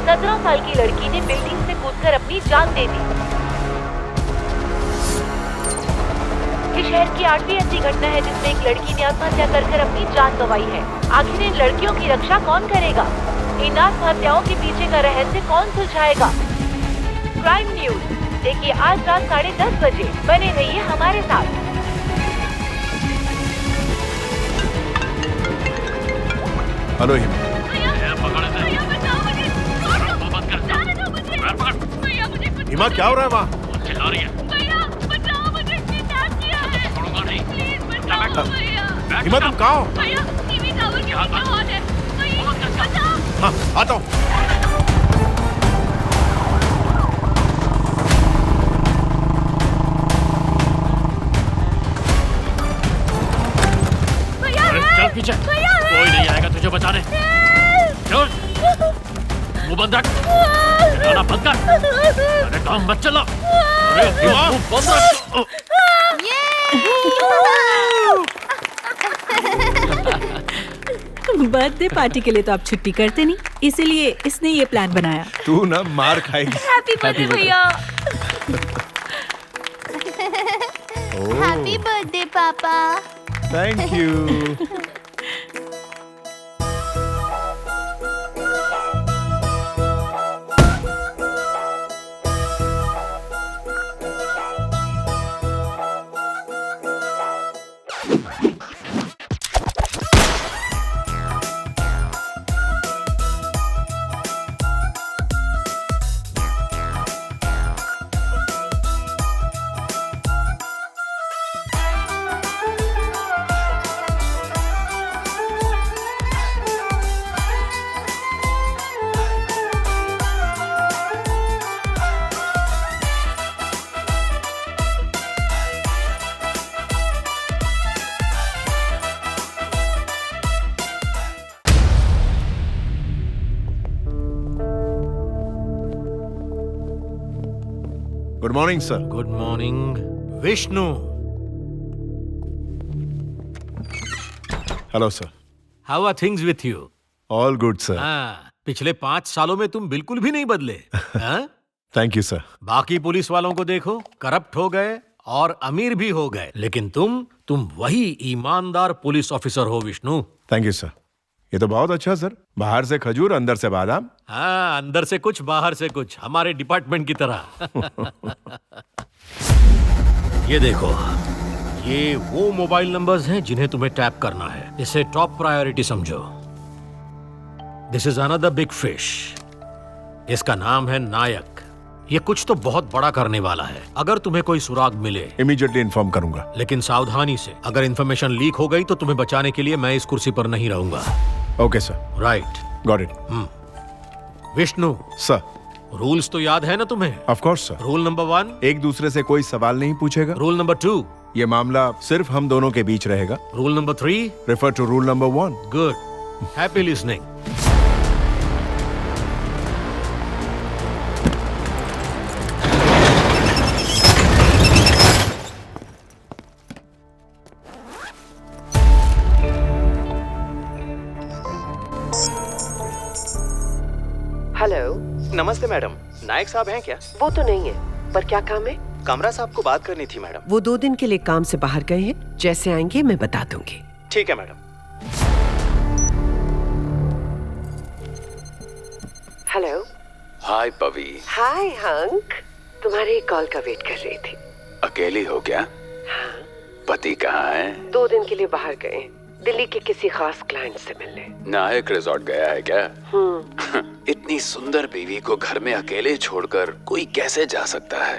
17 साल की लड़की ने बिल्डिंग से कूदकर अपनी जान दे दी। ये शहर की 8वीं ऐसी घटना है जिसमें एक लड़की ने आत्महत्या कर अपनी जान गंवाई है। आखिर इन लड़कियों की रक्षा कौन करेगा? इन आत्महत्याओं के पीछे का रहस्य कौन सुलझाएगा? क्राइम न्यूज देखिए आज रात 10:30 बजे। बने रहिए हमारे साथ। हेलो हिमा। हिमा क्या हो रहा है वहाँ? चिल्ला रही है। बचाओ मुझे, किडनैप किया है। छोड़ूंगा नहीं। प्लीज बचाओ भैया। हिमा तुम कहाँ हो? भैया टीवी टावर के नीचे हॉल है। भैया बचाओ। हाँ आता हूँ। चल पीछे, कोई नहीं आएगा तुझे बचाने। चल, मुंह बंद रख, चिल्लाना बंद कर। अरे काम मत चला। अरे मुंह बंद रख। बर्थडे पार्टी के लिए तो आप छुट्टी करते नहीं, इसीलिए इसने ये प्लान बनाया। तू ना मार खाएगी। हैप्पी बर्थडे भैया। हैप्पी बर्थडे पापा। Thank you. Good morning sir. Good morning Vishnu. Hello sir. How are things with you? All good sir. हाँ, पिछले 5 सालों में तुम बिल्कुल भी नहीं बदले। हाँ? Thank you sir. बाकी पुलिस वालों को देखो, करप्ट हो गए और अमीर भी हो गए, लेकिन तुम वही ईमानदार पुलिस ऑफिसर हो विष्णु। Thank you sir. ये तो बहुत अच्छा सर। बाहर से खजूर, अंदर से बादाम। हाँ, अंदर से कुछ बाहर से कुछ, हमारे डिपार्टमेंट की तरह। ये देखो, ये वो मोबाइल नंबर्स हैं जिन्हें तुम्हें टैप करना है। इसे टॉप प्रायोरिटी समझो। This is another big fish. इसका नाम है नायक। ये कुछ तो बहुत बड़ा करने वाला है। अगर तुम्हें कोई सुराग मिले इमीडिएटली इन्फॉर्म करूंगा। लेकिन सावधानी से। अगर इंफॉर्मेशन लीक हो गई तो तुम्हें बचाने के लिए मैं इस कुर्सी पर नहीं रहूंगा। Okay sir. Right. Got it. Vishnu, sir. Rules तो याद है ना तुम्हें? Of course sir. Rule number 1, एक दूसरे से कोई सवाल नहीं पूछेगा। रूल नंबर 2, ये मामला सिर्फ हम दोनों के बीच रहेगा। Rule number 3, refer to rule number 1। Good. Happy listening. Hello. नमस्ते मैडम, नायक साहब हैं क्या? वो तो नहीं है, पर क्या काम है? कमरा साहब को बात करनी थी मैडम। वो 2 दिन के लिए काम से बाहर गए हैं। जैसे आएंगे मैं बता दूंगी। ठीक है मैडम। हेलो। हाय पवी। हाय हंक, तुम्हारी कॉल का वेट कर रही थी। अकेली हो क्या? हाँ। पति कहाँ है? 2 दिन के लिए बाहर गए, दिल्ली के किसी खास क्लाइंट से मिलने। नायक रिजॉर्ट गया है क्या? इतनी सुंदर बीवी को घर में अकेले छोड़कर कोई कैसे जा सकता है?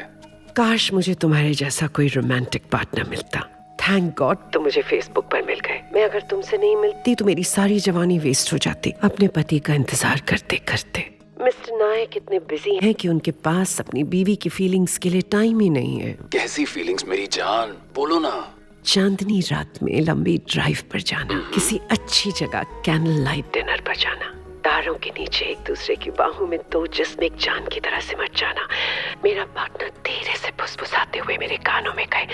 काश मुझे तुम्हारे जैसा कोई रोमांटिक पार्टनर मिलता। थैंक गॉड तुम मुझे फेसबुक पर मिल गए। मैं अगर तुमसे नहीं मिलती तो मेरी सारी जवानी वेस्ट हो जाती अपने पति का इंतजार करते करते। मिस्टर नायक इतने बिजी हैं कि उनके पास अपनी बीवी की फीलिंग्स के लिए टाइम ही नहीं है। कैसी फीलिंग्स मेरी जान, बोलो ना। चांदनी रात में लंबी ड्राइव पर जाना, किसी अच्छी जगह कैंडल लाइट डिनर पर जाना, तारों के नीचे एक दूसरे की बाहों में 2 जिस्म एक जान की तरह सिमट जाना। मेरा पार्टनर धीरे से फुसफुसाते हुए मेरे कानों में कहे,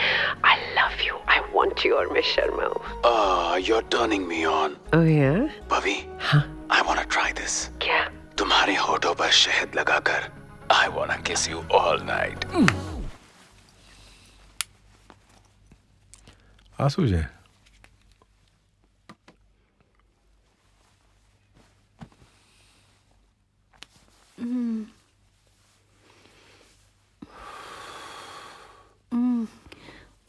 I love you, I want you और मैं शर्माऊं। You're turning me on. ओह या? पवी, हाँ। I wanna try this. क्या? तुम्हारे होठों पर शहद लगाकर I wanna kiss you all night. आंसू जाए।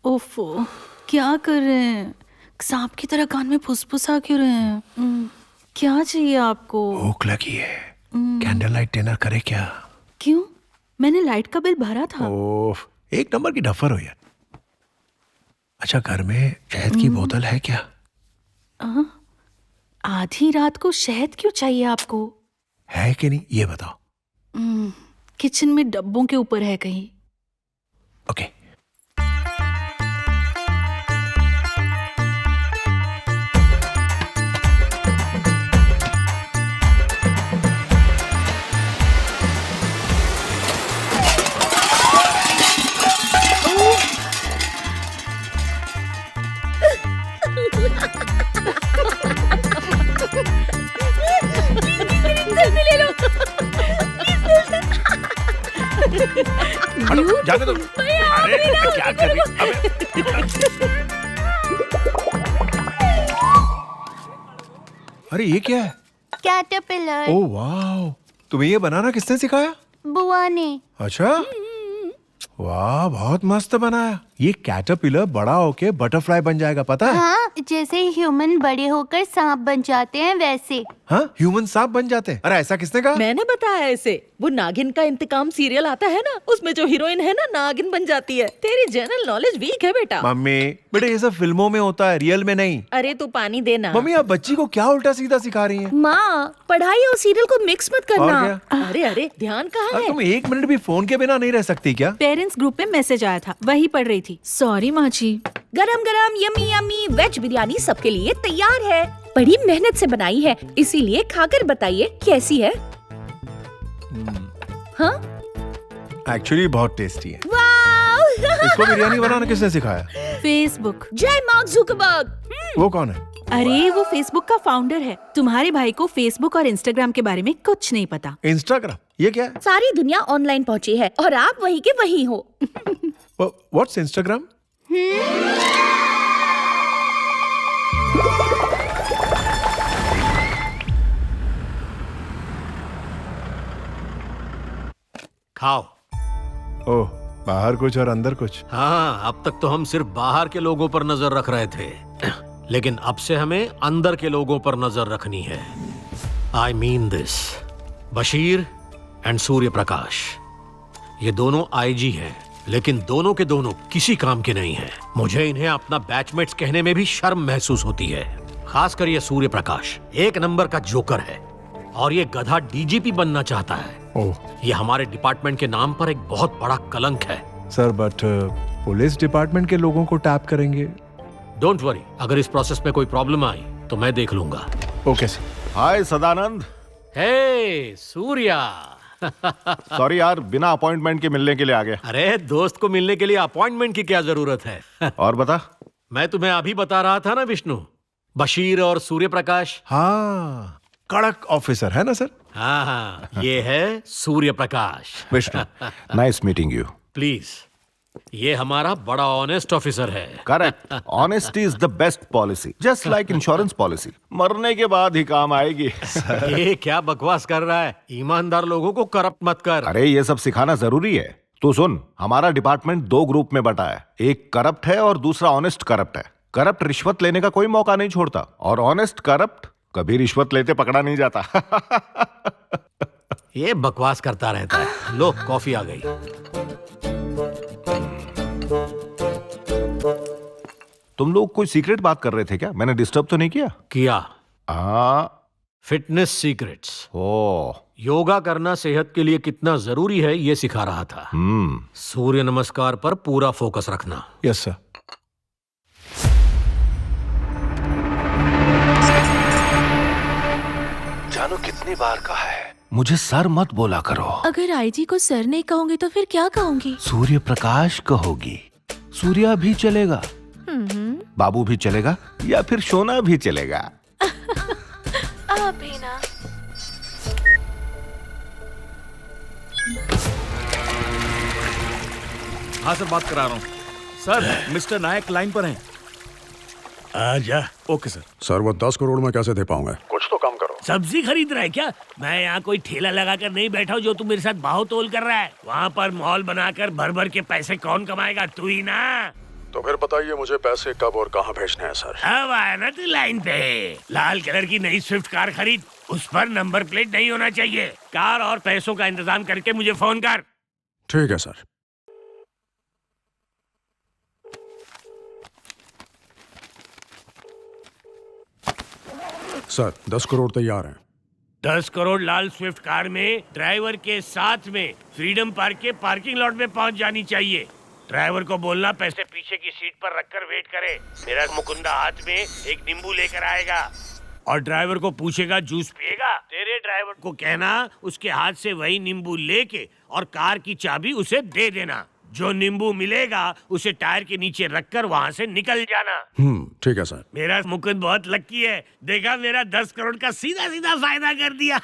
ओफो, क्या कर रहे हैं? सांप की तरह कान में फुसफुसा क्यों रहे हैं? क्या चाहिए आपको? भूख लगी है। कैंडल लाइट डिनर करे क्या? क्यों? मैंने लाइट का बिल भरा था। ओह, 1 नंबर की डफर हो यार। अच्छा, घर में शहद की बोतल है क्या? आधी रात को शहद क्यों चाहिए आपको? है कि नहीं ये बताओ। किचन में डब्बों के ऊपर है कहीं। ओके। जाने दो। अरे क्या कर रही? अरे ये क्या है? कैटरपिलर। ओह वाह, तुम्हें ये बनाना किसने सिखाया? बुआ ने। अच्छा, वाह बहुत मस्त बनाया। ये कैटरपिलर बड़ा होके बटरफ्लाई बन जाएगा, पता है? हाँ, जैसे ह्यूमन बड़े होकर सांप बन जाते हैं वैसे। हाँ, ह्यूमन सांप बन जाते हैं। अरे ऐसा किसने कहा? मैंने बताया इसे। वो नागिन का इंतकाम सीरियल आता है ना, उसमें जो हीरोइन है ना नागिन बन जाती है। तेरी जनरल नॉलेज वीक है बेटा। मम्मी, बेटा ये सब फिल्मों में होता है, रियल में नहीं। अरे तू पानी देना। मम्मी आप बच्ची को क्या उल्टा सीधा सिखा रही हैं? माँ, पढ़ाई और सीरियल को मिक्स मत करना। और क्या? अरे अरे ध्यान कहाँ अरे है? तुम 1 मिनट भी फोन के बिना नहीं रह सकती क्या? पेरेंट्स ग्रुप पे मैसेज आया था, वही पढ़ रही थी। सॉरी माँ जी। गरम गरम यमी यमी वेज बिरयानी सबके लिए तैयार है। बड़ी मेहनत से बनाई है, इसीलिए खाकर बताइए कैसी है। हाँ, एक्चुअली बहुत टेस्टी है। वाह इसको बिरयानी बनाना किसने सिखाया? फेसबुक। जय मार्क जुकरबर्ग। वो कौन है? अरे वो फेसबुक का फाउंडर है। तुम्हारे भाई को फेसबुक और इंस्टाग्राम के बारे में कुछ नहीं पता। इंस्टाग्राम ये क्या है? सारी दुनिया ऑनलाइन पहुंची है और आप वहीं के वहीं हो। What's Instagram? खाओ। ओह, बाहर कुछ और अंदर कुछ। हाँ, अब तक तो हम सिर्फ बाहर के लोगों पर नजर रख रहे थे, लेकिन अब से हमें अंदर के लोगों पर नजर रखनी है। I mean this. Bashir and Surya Prakash, ये दोनों आईजी हैं, लेकिन दोनों के दोनों किसी काम के नहीं हैं। मुझे इन्हें अपना बैचमेट्स कहने में भी शर्म महसूस होती है। खासकर ये सूर्य प्रकाश एक नंबर का जोकर है और ये गधा डीजीपी बनना चाहता है। ओह, ये हमारे डिपार्टमेंट के नाम पर एक बहुत बड़ा कलंक है। सर बट पुलिस डिपार्टमेंट के लोगों को टैप करेंगे। डोंट वरी, अगर इस प्रोसेस में कोई प्रॉब्लम आई तो मैं देख लूंगा। Okay sir. Hi Sadanand. Hey Surya. Sorry यार, बिना अपॉइंटमेंट के मिलने के लिए आ गया। अरे दोस्त को मिलने के लिए अपॉइंटमेंट की क्या जरूरत है? और बता। मैं तुम्हें अभी बता रहा था ना विष्णु, बशीर और सूर्य प्रकाश। हाँ, कड़क ऑफिसर है ना सर? हाँ, ये है Surya Prakash. Vishnu, nice meeting you. Please, ये हमारा बड़ा ऑनेस्ट ऑफिसर है। Correct. Honesty is the best policy, just like insurance policy. मरने के बाद ही काम आएगी। ये क्या बकवास कर रहा है? ईमानदार लोगों को करप्ट मत कर। अरे ये सब सिखाना जरूरी है। तू सुन, हमारा डिपार्टमेंट 2 ग्रुप में बटा है। एक करप्ट है और दूसरा ऑनेस्ट करप्ट है। करप्ट रिश्वत लेने का कोई मौका नहीं छोड़ता और ऑनेस्ट करप्ट कभी रिश्वत लेते पकड़ा नहीं जाता। ये बकवास करता रहता है। लो, कॉफी आ गई। तुम लोग कोई सीक्रेट बात कर रहे थे क्या? मैंने डिस्टर्ब तो नहीं किया? किया। Fitness secrets. ओ, योगा करना सेहत के लिए कितना जरूरी है ये सिखा रहा था। सूर्य नमस्कार पर पूरा फोकस रखना। Yes sir. जानो कितनी बार कहा है, मुझे सर मत बोला करो। अगर आईजी को सर नहीं कहूंगी तो फिर क्या कहूंगी? सूर्य प्रकाश कहोगी। सूर्या भी चलेगा, बाबू भी चलेगा, या फिर सोना भी चलेगा। आप भी ना। हाँ सर, बात करा रहा हूँ। सर, मिस्टर नायक लाइन पर हैं। आजा। Okay sir. सर वो 10 करोड़ में कैसे दे पाऊंगा? कुछ तो कम करो। सब्जी खरीद रहा है क्या? मैं यहाँ कोई ठेला लगाकर नहीं बैठा हूँ जो तू मेरे साथ भाव तोल कर रहा है। वहाँ पर मॉल बनाकर भर भर के पैसे कौन कमाएगा? तू ही ना। तो फिर बताइए मुझे पैसे कब और कहाँ भेजने हैं सर? अब आया ना तू लाइन पे। लाल कलर की नई स्विफ्ट कार खरीद, उस पर नंबर प्लेट नहीं होना चाहिए। कार और पैसों का इंतजाम करके मुझे फोन कर। ठीक है सर। सर 10 करोड़ तैयार हैं। 10 करोड़ लाल स्विफ्ट कार में ड्राइवर के साथ में फ्रीडम पार्क के पार्किंग लॉट में पहुंच जानी चाहिए। ड्राइवर को बोलना पैसे पीछे की सीट पर रखकर वेट करे। मेरा मुकुंदा हाथ में एक नींबू लेकर आएगा और ड्राइवर को पूछेगा जूस पिएगा। तेरे ड्राइवर को कहना उसके हाथ से वही नींबू लेके और कार की चाबी उसे दे देना। जो नींबू मिलेगा उसे टायर के नीचे रखकर वहाँ से निकल जाना। ठीक है सर। मेरा मुकुंद बहुत लकी है। देखा, मेरा 10 करोड़ का सीधा सीधा फायदा कर दिया।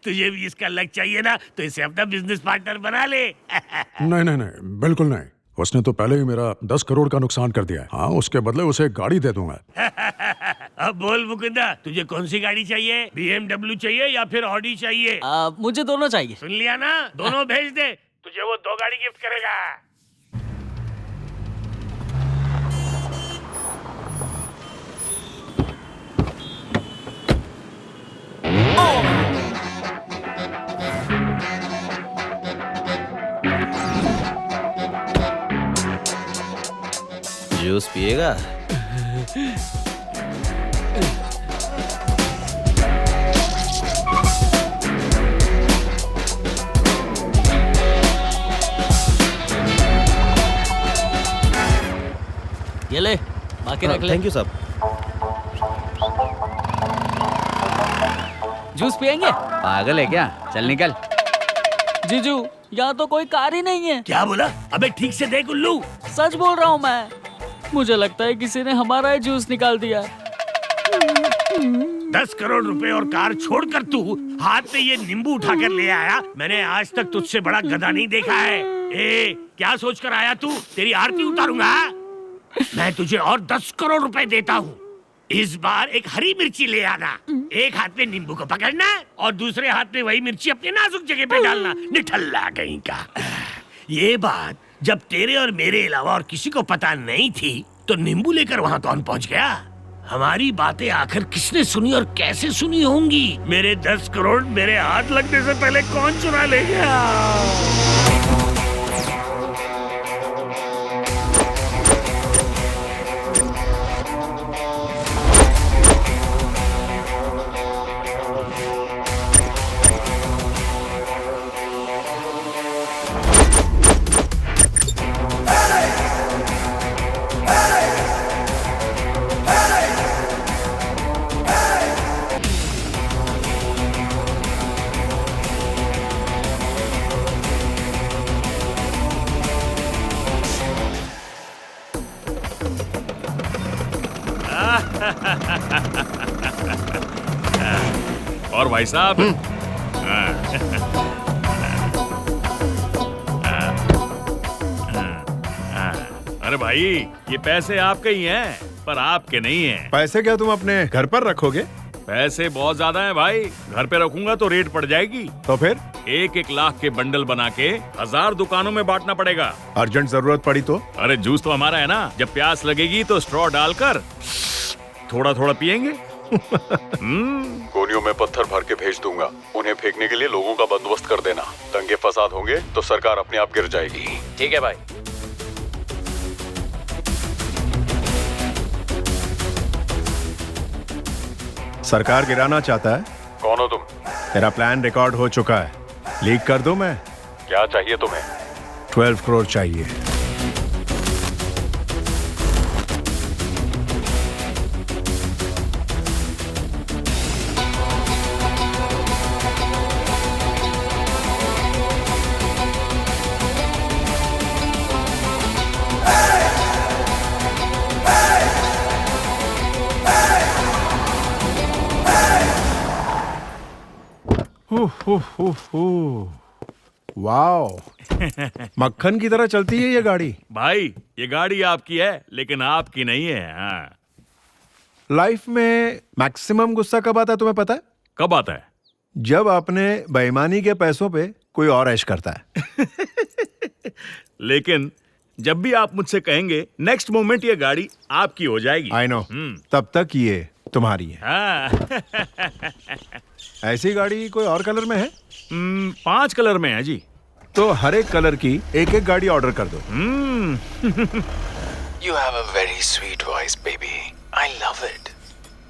तुझे भी इसका लक चाहिए ना, तो इसे अपना बिजनेस पार्टनर बना ले। नहीं नहीं नहीं, बिल्कुल नहीं। उसने तो पहले ही मेरा 10 करोड़ का नुकसान कर दिया है। हाँ, उसके बदले उसे गाड़ी दे दूंगा। अब बोल मुकुंदा, तुझे कौन सी गाड़ी चाहिए? BMW चाहिए या फिर ऑडी चाहिए? मुझे दोनों चाहिए। सुन लिया ना, दोनों भेज दे। तुझे वो 2 गाड़ी गिफ्ट करेगा। जूस पिएगा? ये ले, बाकी रख ले। थैंक यू साहब। जूस पियेंगे? पागल है क्या? चल निकल। जीजू, यहाँ तो कोई कार ही नहीं है। क्या बोला? अबे ठीक से देख उल्लू। सच बोल रहा हूँ मैं। मुझे लगता है किसी ने हमारा ही जूस निकाल दिया। 10 करोड़ रुपए और कार छोड़कर तू हाथ में ये नींबू उठाकर ले आया। मैंने आज तक तुझसे बड़ा गधा नहीं देखा है। ए, क्या सोचकर आया तू? तेरी आरती उतारूंगा। मैं तुझे और 10 करोड़ रुपए देता हूँ। इस बार एक हरी मिर्ची ले आना। एक हाथ में नींबू को पकड़ना और दूसरे हाथ में वही मिर्ची अपने नाजुक जगह पे डालना। निठल्ला कहीं का। ये बात जब तेरे और मेरे अलावा और किसी को पता नहीं थी तो नींबू लेकर वहाँ कौन पहुँच गया? हमारी बातें आखिर किसने सुनी और कैसे सुनी होंगी? मेरे 10 करोड़ मेरे हाथ लगने से पहले कौन चुरा ले गया? और भाई साहब, अरे भाई ये पैसे आपके ही हैं, पर आपके नहीं हैं। पैसे क्या तुम अपने घर पर रखोगे? पैसे बहुत ज्यादा हैं भाई। घर पे रखूंगा तो रेट पड़ जाएगी। तो फिर 1-1 लाख के बंडल बना के 1000 दुकानों में बांटना पड़ेगा। अर्जेंट जरूरत पड़ी तो? अरे जूस तो हमारा है ना। जब प्यास लगेगी तो स्ट्रॉ डालकर थोड़ा थोड़ा पियेंगे। कोनियों में पत्थर भर के भेज दूंगा। उन्हें फेंकने के लिए लोगों का बंदोबस्त कर देना। दंगे फसाद होंगे तो सरकार अपने आप गिर जाएगी। ठीक है भाई। सरकार गिराना चाहता है? कौन हो तुम? तेरा प्लान रिकॉर्ड हो चुका है। लीक कर दूं मैं? क्या चाहिए तुम्हें? 12 करोड़ चाहिए। वाओ, मक्खन की तरह चलती है ये गाड़ी। भाई ये गाड़ी आपकी है लेकिन आपकी नहीं है। हाँ। लाइफ में मैक्सिमम गुस्सा कब आता है तुम्हें पता है? कब आता है? जब अपने बेईमानी के पैसों पे कोई और ऐश करता है। लेकिन जब भी आप मुझसे कहेंगे नेक्स्ट मोमेंट ये गाड़ी आपकी हो जाएगी। I know. तब तक ये तुम्हारी है। हाँ। ऐसी गाड़ी कोई और कलर में है? 5 कलर में है जी। तो हर एक कलर की एक गाड़ी ऑर्डर कर दो। You have a very sweet voice, baby. I love it.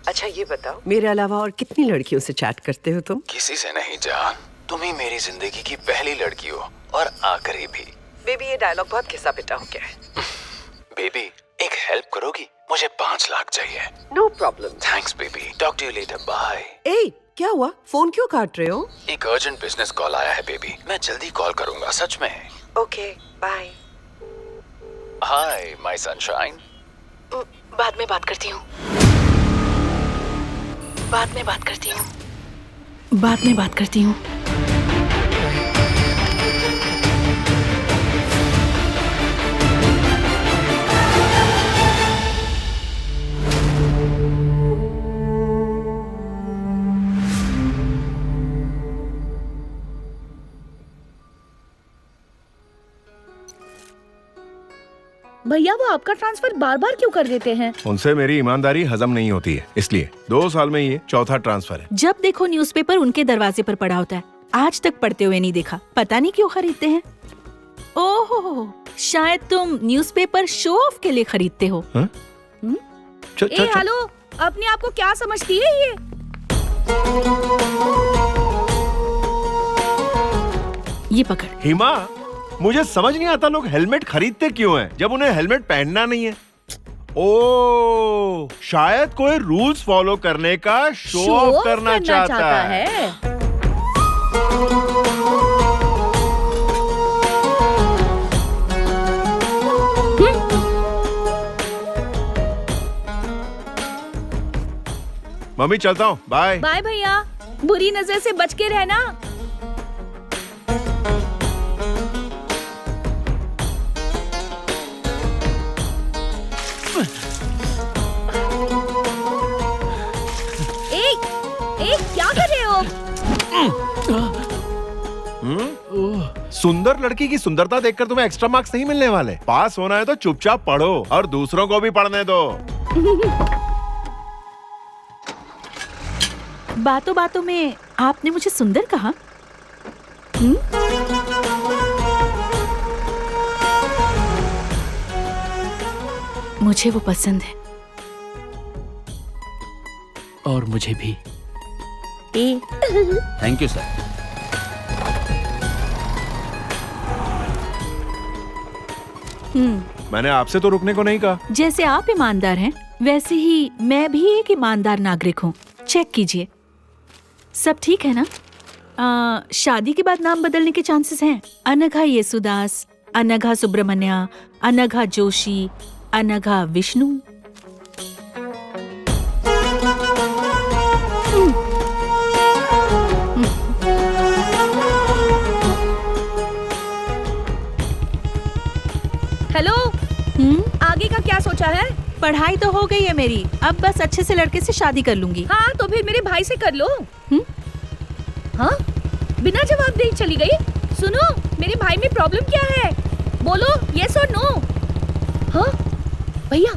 अच्छा ये बताओ, मेरे अलावा और कितनी लड़कियों से चैट करते हो तुम? किसी से नहीं जान, तुम ही मेरी जिंदगी की पहली लड़की हो और आखिरी भी। बेबी ये डायलॉग बहुत घिसा पिटा हो गया है। बेबी एक हेल्प करोगी? मुझे 5 लाख चाहिए। No problem. Thanks baby. Talk to you later. Bye. ए क्या हुआ? फोन क्यों काट रहे हो? एक अर्जेंट बिजनेस कॉल आया है बेबी। मैं जल्दी कॉल करूंगा, सच में। Okay bye. Hi my sunshine. बाद में बात करती हूँ। बाद में बात करती हूँ। बाद में बात करती हूँ। भैया वो आपका ट्रांसफर बार बार क्यों कर देते हैं? उनसे मेरी ईमानदारी हजम नहीं होती है, इसलिए 2 साल में ये चौथा ट्रांसफर है। जब देखो न्यूज़पेपर उनके दरवाजे पर पड़ा होता है। आज तक पढ़ते हुए नहीं देखा। पता नहीं क्यों खरीदते हैं। ओहो, शायद तुम न्यूज़पेपर शो ऑफ के लिए खरीदते हो। ए हेलो, अपने आप को क्या समझती है ये? ये पकड़। हिमा, मुझे समझ नहीं आता लोग हेलमेट खरीदते क्यों हैं जब उन्हें हेलमेट पहनना नहीं है। ओ, शायद कोई रूल्स फॉलो करने का शो ऑफ करना चाहता है। मम्मी चलता हूँ, बाय। बाय भैया, बुरी नजर से बच के रहना। क्या कर रहे हो? सुंदर लड़की की सुंदरता देखकर तुम्हें एक्स्ट्रा मार्क्स नहीं मिलने वाले। पास होना है तो चुपचाप पढ़ो और दूसरों को भी पढ़ने दो। बातों बातों में आपने मुझे सुंदर कहा। मुझे वो पसंद है। और मुझे भी। Thank you sir. मैंने आपसे तो रुकने को नहीं कहा। जैसे आप ईमानदार हैं, वैसे ही मैं भी एक ईमानदार नागरिक हूँ। चेक कीजिए, सब ठीक है ना? शादी के बाद नाम बदलने के चांसेस हैं। अनघा येसुदास, अनघा सुब्रमण्या, अनघा जोशी, अनघा विष्णु। हेलो, आगे का क्या सोचा है? पढ़ाई तो हो गई है मेरी, अब बस अच्छे से लड़के से शादी कर लूंगी। हाँ, तो फिर मेरे भाई से कर लो। हाँ, बिना जवाब दे चली गई। सुनो, मेरे भाई में प्रॉब्लम क्या है? बोलो, यस और नो। हाँ भैया,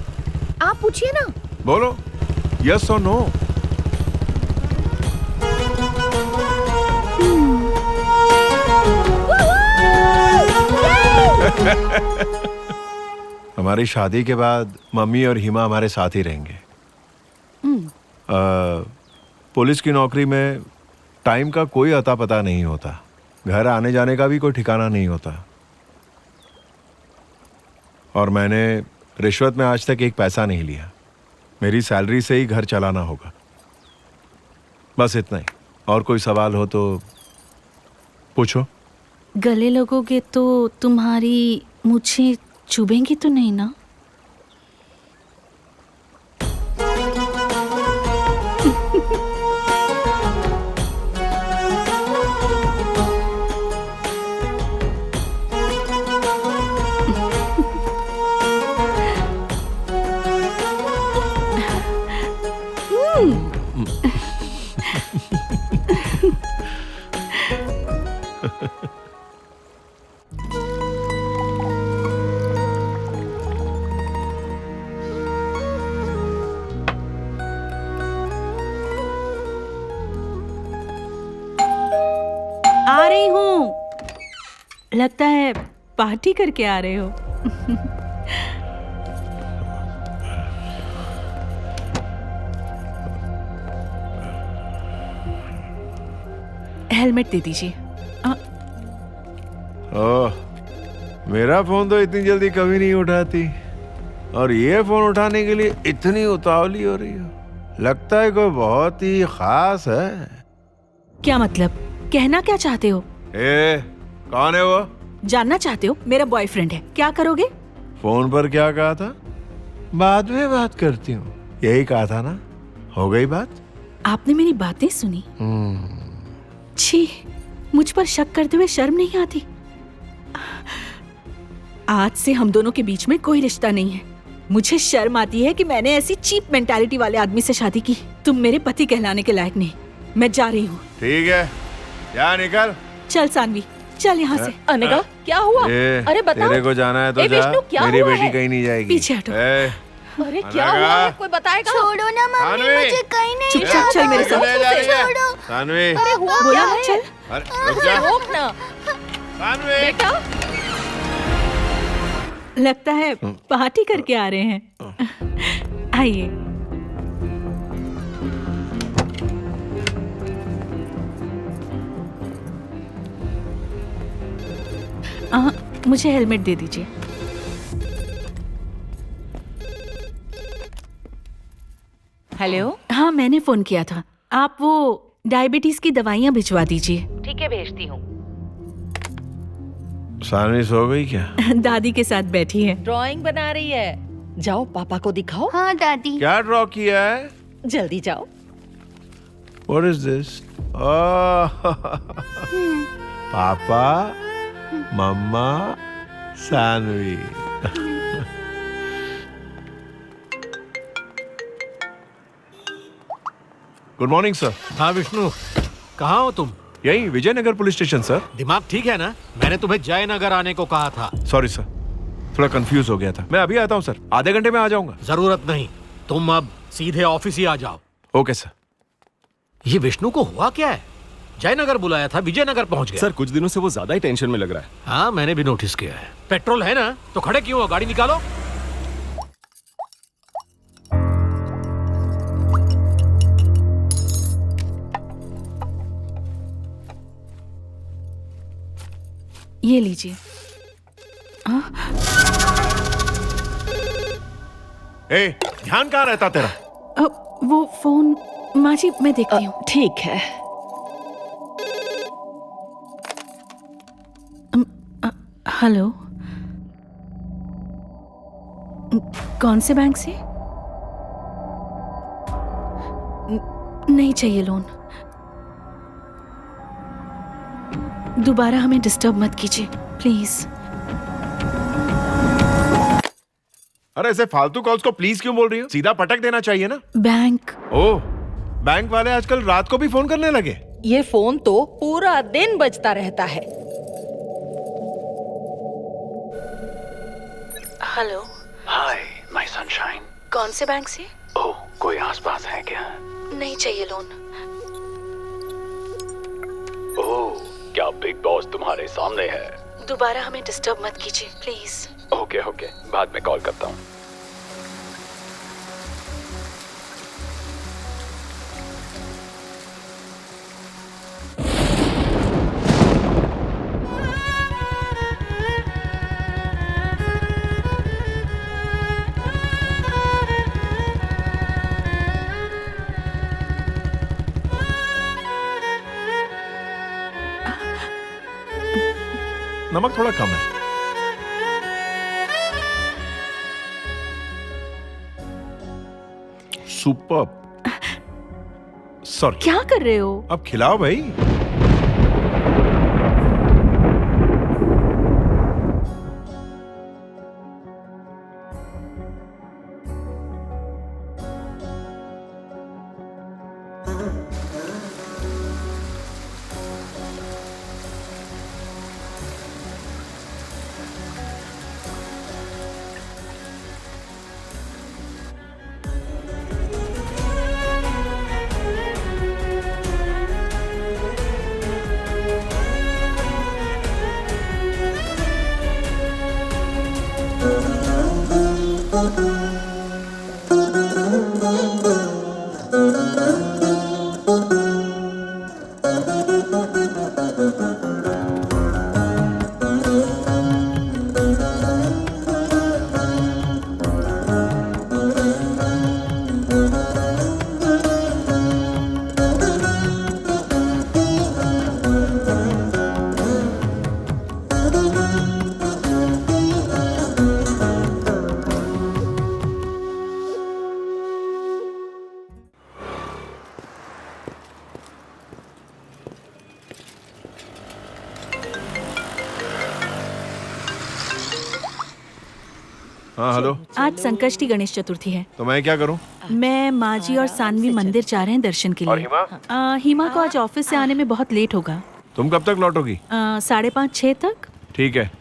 आप पूछिए ना। बोलो, यस और नो। हमारी शादी के बाद मम्मी और हिमा हमारे साथ ही रहेंगे। पुलिस की नौकरी में टाइम का कोई अता पता नहीं होता, घर आने जाने का भी कोई ठिकाना नहीं होता। और मैंने रिश्वत में आज तक एक पैसा नहीं लिया। मेरी सैलरी से ही घर चलाना होगा। बस इतना ही। और कोई सवाल हो तो पूछो। गले लगोगे तो तुम्हारी मुझे चुभेंगी तो नहीं ना? आ रही हूँ। लगता है पार्टी करके आ रहे हो। हेलमेट दे दीजिए। ओह, मेरा फोन तो इतनी जल्दी कभी नहीं उठाती, और ये फोन उठाने के लिए इतनी उतावली हो रही हो। लगता है कोई बहुत ही खास है। क्या मतलब? कहना क्या चाहते हो? कौन है वो? जानना चाहते हो? मेरा बॉयफ्रेंड है। क्या करोगे? फोन पर क्या कहा था? बाद में बात करती हूँ, यही कहा था ना? हो गई बात? आपने मेरी बातें सुनी? छी, मुझ पर शक करते हुए शर्म नहीं आती? आज से हम दोनों के बीच में कोई रिश्ता नहीं है। मुझे शर्म आती है कि मैंने ऐसी चीप मेंटालिटी वाले आदमी से शादी की। तुम मेरे पति कहलाने के लायक नहीं। मैं जा रही हूँ। ठीक है, जा निकल। चल सानवी, चल यहाँ से। अनघा, क्या हुआ? अरे बताओ। तेरे को जाना है तो जा। विष्णु, क्या मेरी हुआ बेटी है? कहीं नहीं जाएगी। पीछे हटो। अरे क्या हुआ है? कोई बताएगा? छोड़ो ना मम्मी, मुझे कहीं नहीं चुपचाप चल मेरे साथ। छोड़ो। सानवी, अरे हुआ बोला क्या ना है? चल। रुक जा। रोक ना सानवी। बेटा। लगता है पार्टी करके आ रहे हैं। आइए। मुझे हेलमेट दे दीजिए। हेलो। हाँ, मैंने फोन किया था। आप वो डायबिटीज की दवाइयाँ भिजवा दीजिए। ठीक है, भेजती हूँ। सानवी सो गई क्या? दादी के साथ बैठी है। ड्राइंग बना रही है। जाओ पापा को दिखाओ। हाँ दादी। क्या ड्रॉ किया है? जल्दी जाओ। What is this? Oh, Papa, Mama, Sanvi. Good morning sir. हाँ विष्णु, कहाँ हो तुम? यही विजयनगर पुलिस स्टेशन सर। दिमाग ठीक है ना? मैंने तुम्हें जयनगर आने को कहा था। सॉरी सर, थोड़ा कंफ्यूज हो गया था। मैं अभी आता हूँ सर, आधे घंटे में आ जाऊंगा। जरूरत नहीं, तुम अब सीधे ऑफिस ही आ जाओ। Okay sir. ये विष्णु को हुआ क्या है? जयनगर बुलाया था, विजयनगर पहुंच गया। सर कुछ दिनों से वो ज्यादा ही टेंशन में लग रहा है। हाँ मैंने भी नोटिस किया है। पेट्रोल है ना, तो खड़े क्यों हो? गाड़ी निकालो। ये लीजिए। ए, ध्यान कहाँ रहता तेरा? वो फोन माँ जी मैं देखती हूँ। ठीक है। हेलो, कौन से बैंक से? नहीं चाहिए लोन। दोबारा हमें डिस्टर्ब मत कीजिए प्लीज। अरे ऐसे फालतू कॉल्स को प्लीज क्यों बोल रही हो? सीधा पटक देना चाहिए ना। बैंक। ओह, बैंक वाले आजकल रात को भी फोन करने लगे। ये फोन तो पूरा दिन बजता रहता है। हेलो। Hi my sunshine. कौन से बैंक से? ओह, कोई आसपास है क्या? नहीं चाहिए लोन। ओह, क्या बिग बॉस तुम्हारे सामने है? दोबारा हमें डिस्टर्ब मत कीजिए प्लीज। ओके ओके, बाद में कॉल करता हूँ। नमक थोड़ा कम है। सुपर। सॉरी। क्या कर रहे हो? अब खिलाओ भाई। हाँ हेलो। आज संकष्टी गणेश चतुर्थी है। तो मैं क्या करूं? मैं माँ जी और सानवी मंदिर जा रहे हैं दर्शन के लिए। और हिमा? हिमा को आज ऑफिस से आने में बहुत लेट होगा। तुम कब तक लौटोगी? 5:30-6 तक। ठीक है।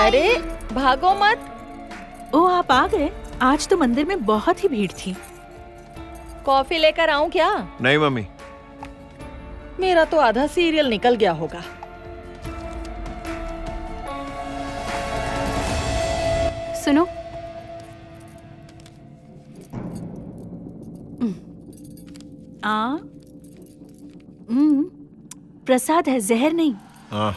अरे भागो मत। ओ आप आ गए। आज तो मंदिर में बहुत ही भीड़ थी। कॉफी लेकर आऊं क्या? नहीं मम्मी। मेरा तो आधा सीरियल निकल गया होगा। सुनो, प्रसाद है, जहर नहीं। हाँ।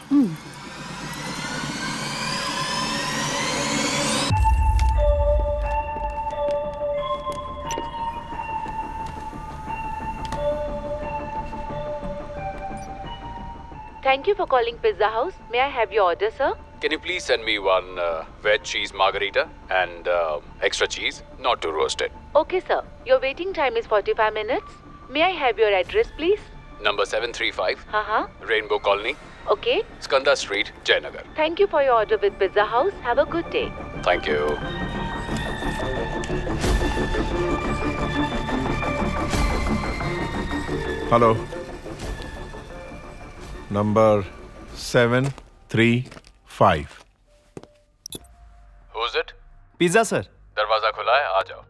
Thank you for calling Pizza House. May I have your order, sir? Can you please send me one veg cheese margarita and extra cheese, not too roasted. Okay, sir. Your waiting time is 45 minutes. May I have your address, please? Number 735, Uh-huh. Rainbow Colony, Okay. Skanda Street, Jayanagar. Thank you for your order with Pizza House. Have a good day. Thank you. Hello, number 735। Who's it? Pizza sir. दरवाजा खुला है, आ जाओ।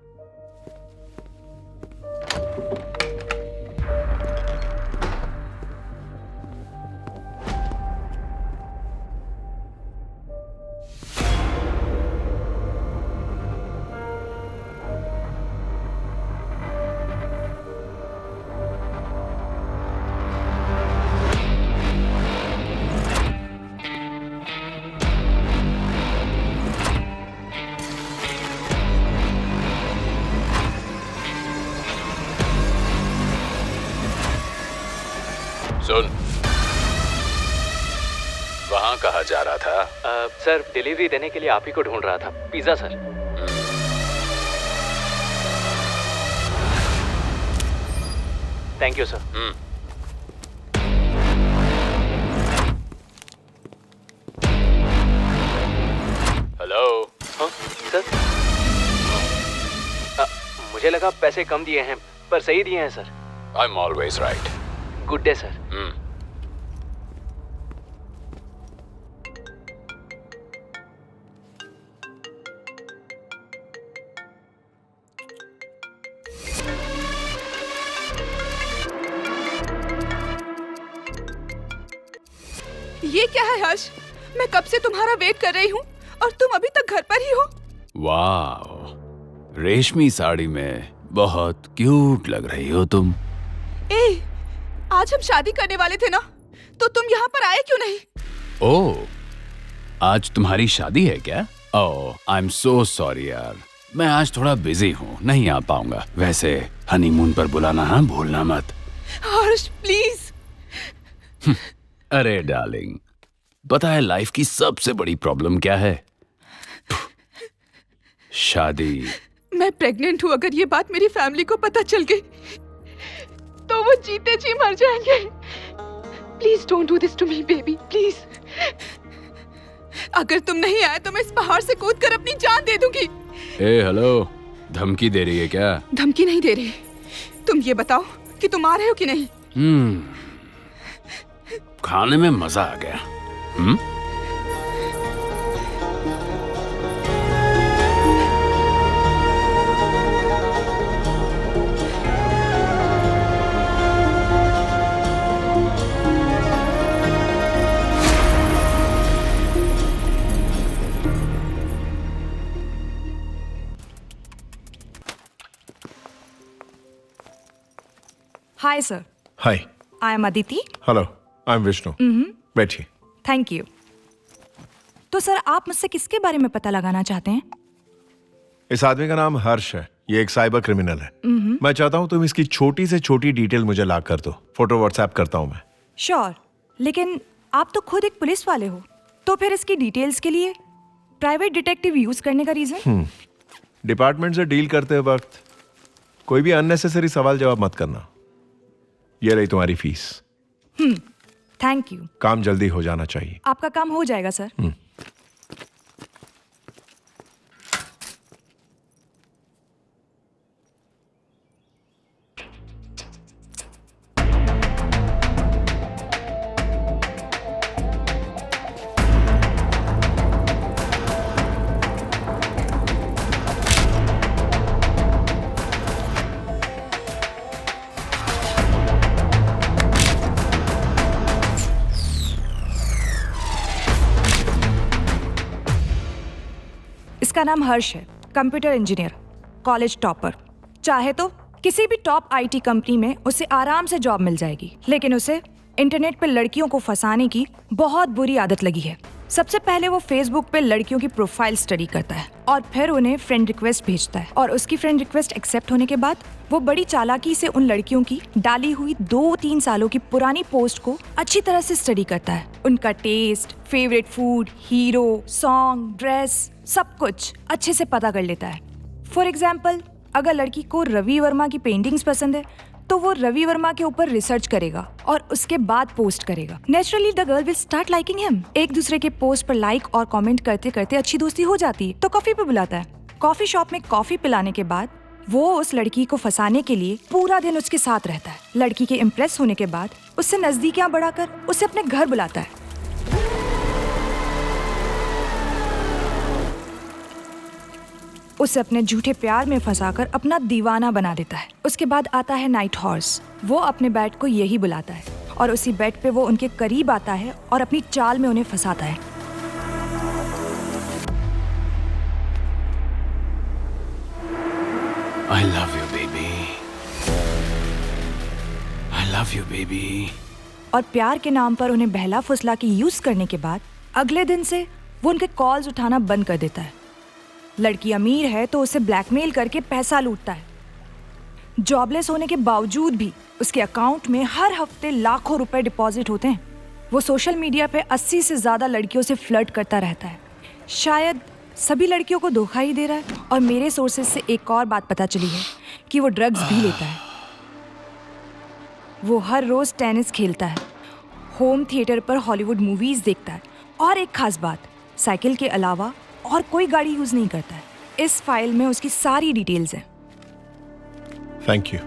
सुन, वहाँ कहाँ जा रहा था? Sir, delivery देने के लिए आप ही को ढूंढ रहा था। Pizza sir. Thank you sir. Hello. हाँ सर। मुझे लगा पैसे कम दिए हैं, पर सही दिए हैं sir. I'm always right. Good day sir. ये क्या है हर्ष? मैं कब से तुम्हारा वेट कर रही हूँ और तुम अभी तक घर पर ही हो। वाह, रेशमी साड़ी में बहुत क्यूट लग रही हो तुम। ए, आज हम शादी करने वाले थे ना, तो तुम यहाँ पर आए क्यों नहीं? ओह, आज तुम्हारी शादी है क्या? ओह, आई एम सो सॉरी यार, मैं आज थोड़ा बिजी हूँ, नहीं आ पाऊंगा। वैसे हनीमून पर बुलाना हाँ भूलना मत। हर्ष प्लीज। अरे डार्लिंग, पता है लाइफ की सबसे बड़ी प्रॉब्लम क्या है? शादी। मैं प्रेग्नेंट हूँ। अगर ये बात मेरी फैमिली को पता चल गई तो वो जीते जी मर जाएंगे। Please don't do this to me baby, please. अगर तुम नहीं आए तो मैं इस पहाड़ से कूदकर अपनी जान दे दूंगी। ए हेलो, धमकी दे रही है क्या? धमकी नहीं दे रही। तुम ये बताओ कि तुम आ रहे हो कि नहीं? खाने में मजा आ गया। Hi sir. Hi. I am Aditi. Hello, I am Vishnu. बैठिए। Thank you. तो सर आप मुझसे किसके बारे में पता लगाना चाहते हैं? इस आदमी का नाम हर्ष है, ये एक साइबर क्रिमिनल है। मैं चाहता हूँ तुम इसकी छोटी से छोटी डिटेल मुझे ला कर दो, फोटो व्हाट्सएप करता हूँ मैं। श्योर, लेकिन आप तो खुद एक पुलिस वाले हो, तो फिर इसकी डिटेल्स के लिए प्राइवेट डिटेक्टिव यूज करने का रीजन? डिपार्टमेंट से डील करते वक्त कोई भी अननेसेसरी सवाल जवाब मत करना। ये रही तुम्हारी फीस। Thank you. काम जल्दी हो जाना चाहिए। आपका काम हो जाएगा सर। इसका नाम हर्ष है, कंप्यूटर इंजीनियर, कॉलेज टॉपर। चाहे तो किसी भी टॉप आईटी कंपनी में उसे आराम से जॉब मिल जाएगी, लेकिन उसे इंटरनेट पर लड़कियों को फंसाने की बहुत बुरी आदत लगी है। सबसे पहले वो फेसबुक पे लड़कियों की प्रोफाइल स्टडी करता है और फिर उन्हें फ्रेंड रिक्वेस्ट भेजता है, और उसकी फ्रेंड रिक्वेस्ट एक्सेप्ट होने के बाद वो बड़ी चालाकी से उन लड़कियों की डाली हुई 2-3 सालों की पुरानी पोस्ट को अच्छी तरह से स्टडी करता है। उनका taste, favourite food, hero, song, dress, सब कुछ अच्छे से पता कर लेता है। फॉर एग्जाम्पल, अगर लड़की को रवि वर्मा की पेंटिंग्स पसंद है तो वो रवि वर्मा के ऊपर रिसर्च करेगा और उसके बाद पोस्ट करेगा। Naturally the girl will start liking him. एक दूसरे के पोस्ट पर लाइक और कमेंट करते करते अच्छी दोस्ती हो जाती है, तो कॉफी पे बुलाता है। कॉफी शॉप में कॉफी पिलाने के बाद वो उस लड़की को फंसाने के लिए पूरा दिन उसके साथ रहता है। लड़की के इम्प्रेस होने के बाद उससे नजदीकियां बढ़ाकर उसे अपने घर बुलाता है। उसे अपने झूठे प्यार में फंसाकर अपना दीवाना बना देता है। उसके बाद आता है नाइट हॉर्स। वो अपने बेड को यही बुलाता है और उसी बेड पे वो उनके करीब आता है और अपनी चाल में उन्हें फंसाता है। I love you, baby. I love you, baby. और प्यार के नाम पर उन्हें बहला फुसला के यूज करने के बाद अगले दिन से वो उनके कॉल्स उठाना बंद कर देता है। लड़की अमीर है तो उसे ब्लैकमेल करके पैसा लूटता है। जॉबलेस होने के बावजूद भी उसके अकाउंट में हर हफ्ते लाखों रुपए डिपॉजिट होते हैं। वो सोशल मीडिया पे 80 से ज्यादा लड़कियों से फ्लर्ट करता रहता है। शायद सभी लड़कियों को धोखा ही दे रहा है। और मेरे सोर्सेज से एक और बात पता चली है कि वो ड्रग्स भी लेता है। वो हर रोज टेनिस खेलता है, होम थिएटर पर हॉलीवुड मूवीज देखता है, और एक खास बात, साइकिल के अलावा और कोई गाड़ी यूज नहीं करता है। इस फाइल में उसकी सारी डिटेल्स हैं। Thank you.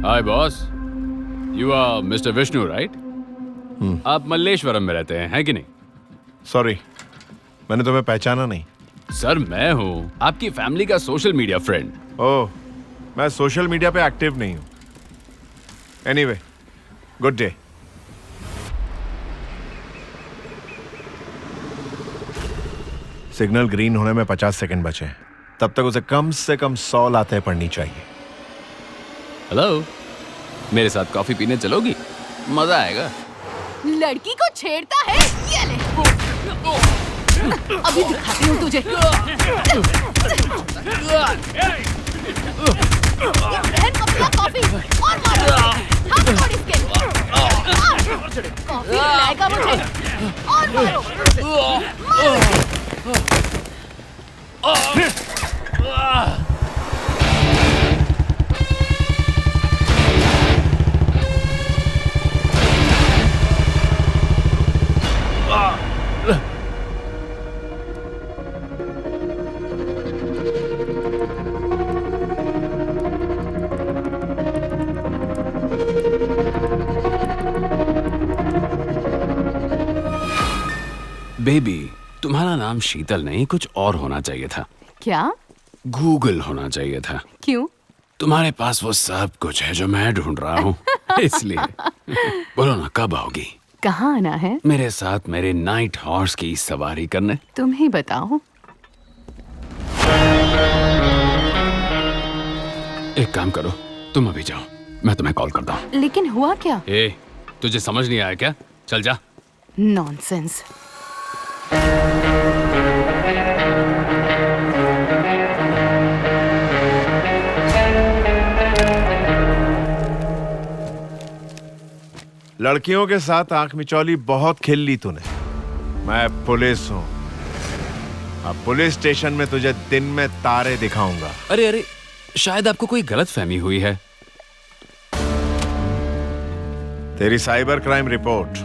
Hi boss, you are Mr. Vishnu, right? आप मल्लेश्वरम में रहते हैं, है कि नहीं? सॉरी, मैंने तुम्हें पहचाना नहीं। सर मैं हूँ आपकी फैमिली का सोशल मीडिया फ्रेंड। ओह, मैं सोशल मीडिया पे एक्टिव नहीं हूँ। Anyway, good day. Signal green होने में 50 सेकंड बचे हैं। तब तक उसे कम से कम 100 लातें पढ़नी चाहिए। हेलो, मेरे साथ कॉफी पीने चलोगी? मजा आएगा। लड़की को छेड़ता है, ये ले। अभी दिखाती हूँ तुझे। बहन को पिला कॉफी और मारो। हाथ छोड़ इसके। कॉफी लाएगा मुझे और मारो। बेबी, तुम्हारा नाम शीतल नहीं, कुछ और होना चाहिए था। क्या? गूगल होना चाहिए था। क्यों? तुम्हारे पास वो सब कुछ है जो मैं ढूंढ रहा हूँ, इसलिए। बोलो ना, कब आओगी? कहाँ आना है? मेरे साथ मेरे नाइट हॉर्स की सवारी करने। तुम ही बताओ। एक काम करो, तुम अभी जाओ, मैं तुम्हें कॉल करता हूँ। लेकिन हुआ क्या? ए, तुझे समझ नहीं आया क्या? चल जा। नॉनसेंस। लड़कियों के साथ आंख मिचौली बहुत खेल ली तूने। मैं पुलिस हूँ। अब पुलिस स्टेशन में तुझे दिन में तारे दिखाऊंगा। अरे अरे, शायद आपको कोई गलत फहमी हुई है। तेरी साइबर क्राइम रिपोर्ट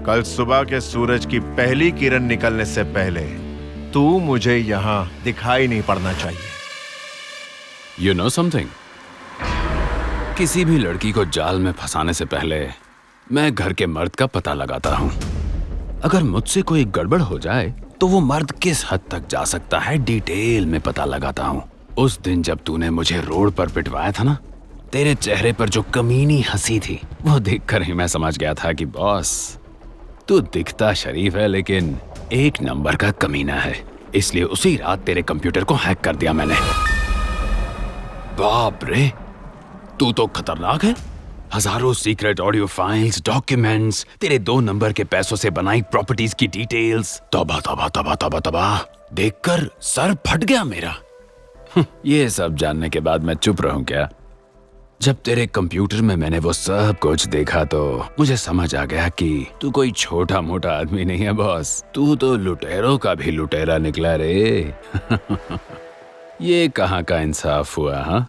कल सुबह के सूरज की पहली किरण निकलने से पहले तू मुझे यहां दिखाई नहीं पड़ना चाहिए। You know something? किसी भी लड़की को जाल में फंसाने से पहले मैं घर के मर्द का पता लगाता हूं। अगर मुझसे कोई गड़बड़ हो जाए तो वो मर्द किस हद तक जा सकता है, डिटेल में पता लगाता हूं। उस दिन जब तूने मुझे रोड पर पिटवाया था ना, तेरे चेहरे पर जो कमीनी हंसी थी वो देखकर ही मैं समझ गया था कि बॉस, तू दिखता शरीफ है लेकिन एक नंबर का कमीना है। इसलिए उसी रात तेरे कंप्यूटर को हैक कर दिया मैंने। बाप रे, तू तो खतरनाक है। हजारों सीक्रेट ऑडियो फाइल्स, डॉक्यूमेंट्स, तेरे 2 नंबर के पैसों से बनाई प्रॉपर्टीज की डिटेल्स। तौबा तौबा तौबा तौबा तौबा, देखकर सर फट गया मेरा। ये सब जानने के बाद मैं चुप रहूं क्या? जब तेरे कंप्यूटर में मैंने वो सब कुछ देखा तो मुझे समझ आ गया कि तू कोई छोटा मोटा आदमी नहीं है बॉस, तू तो लुटेरों का भी लुटेरा निकला रे। ये कहाँ का इंसाफ हुआ? हाँ,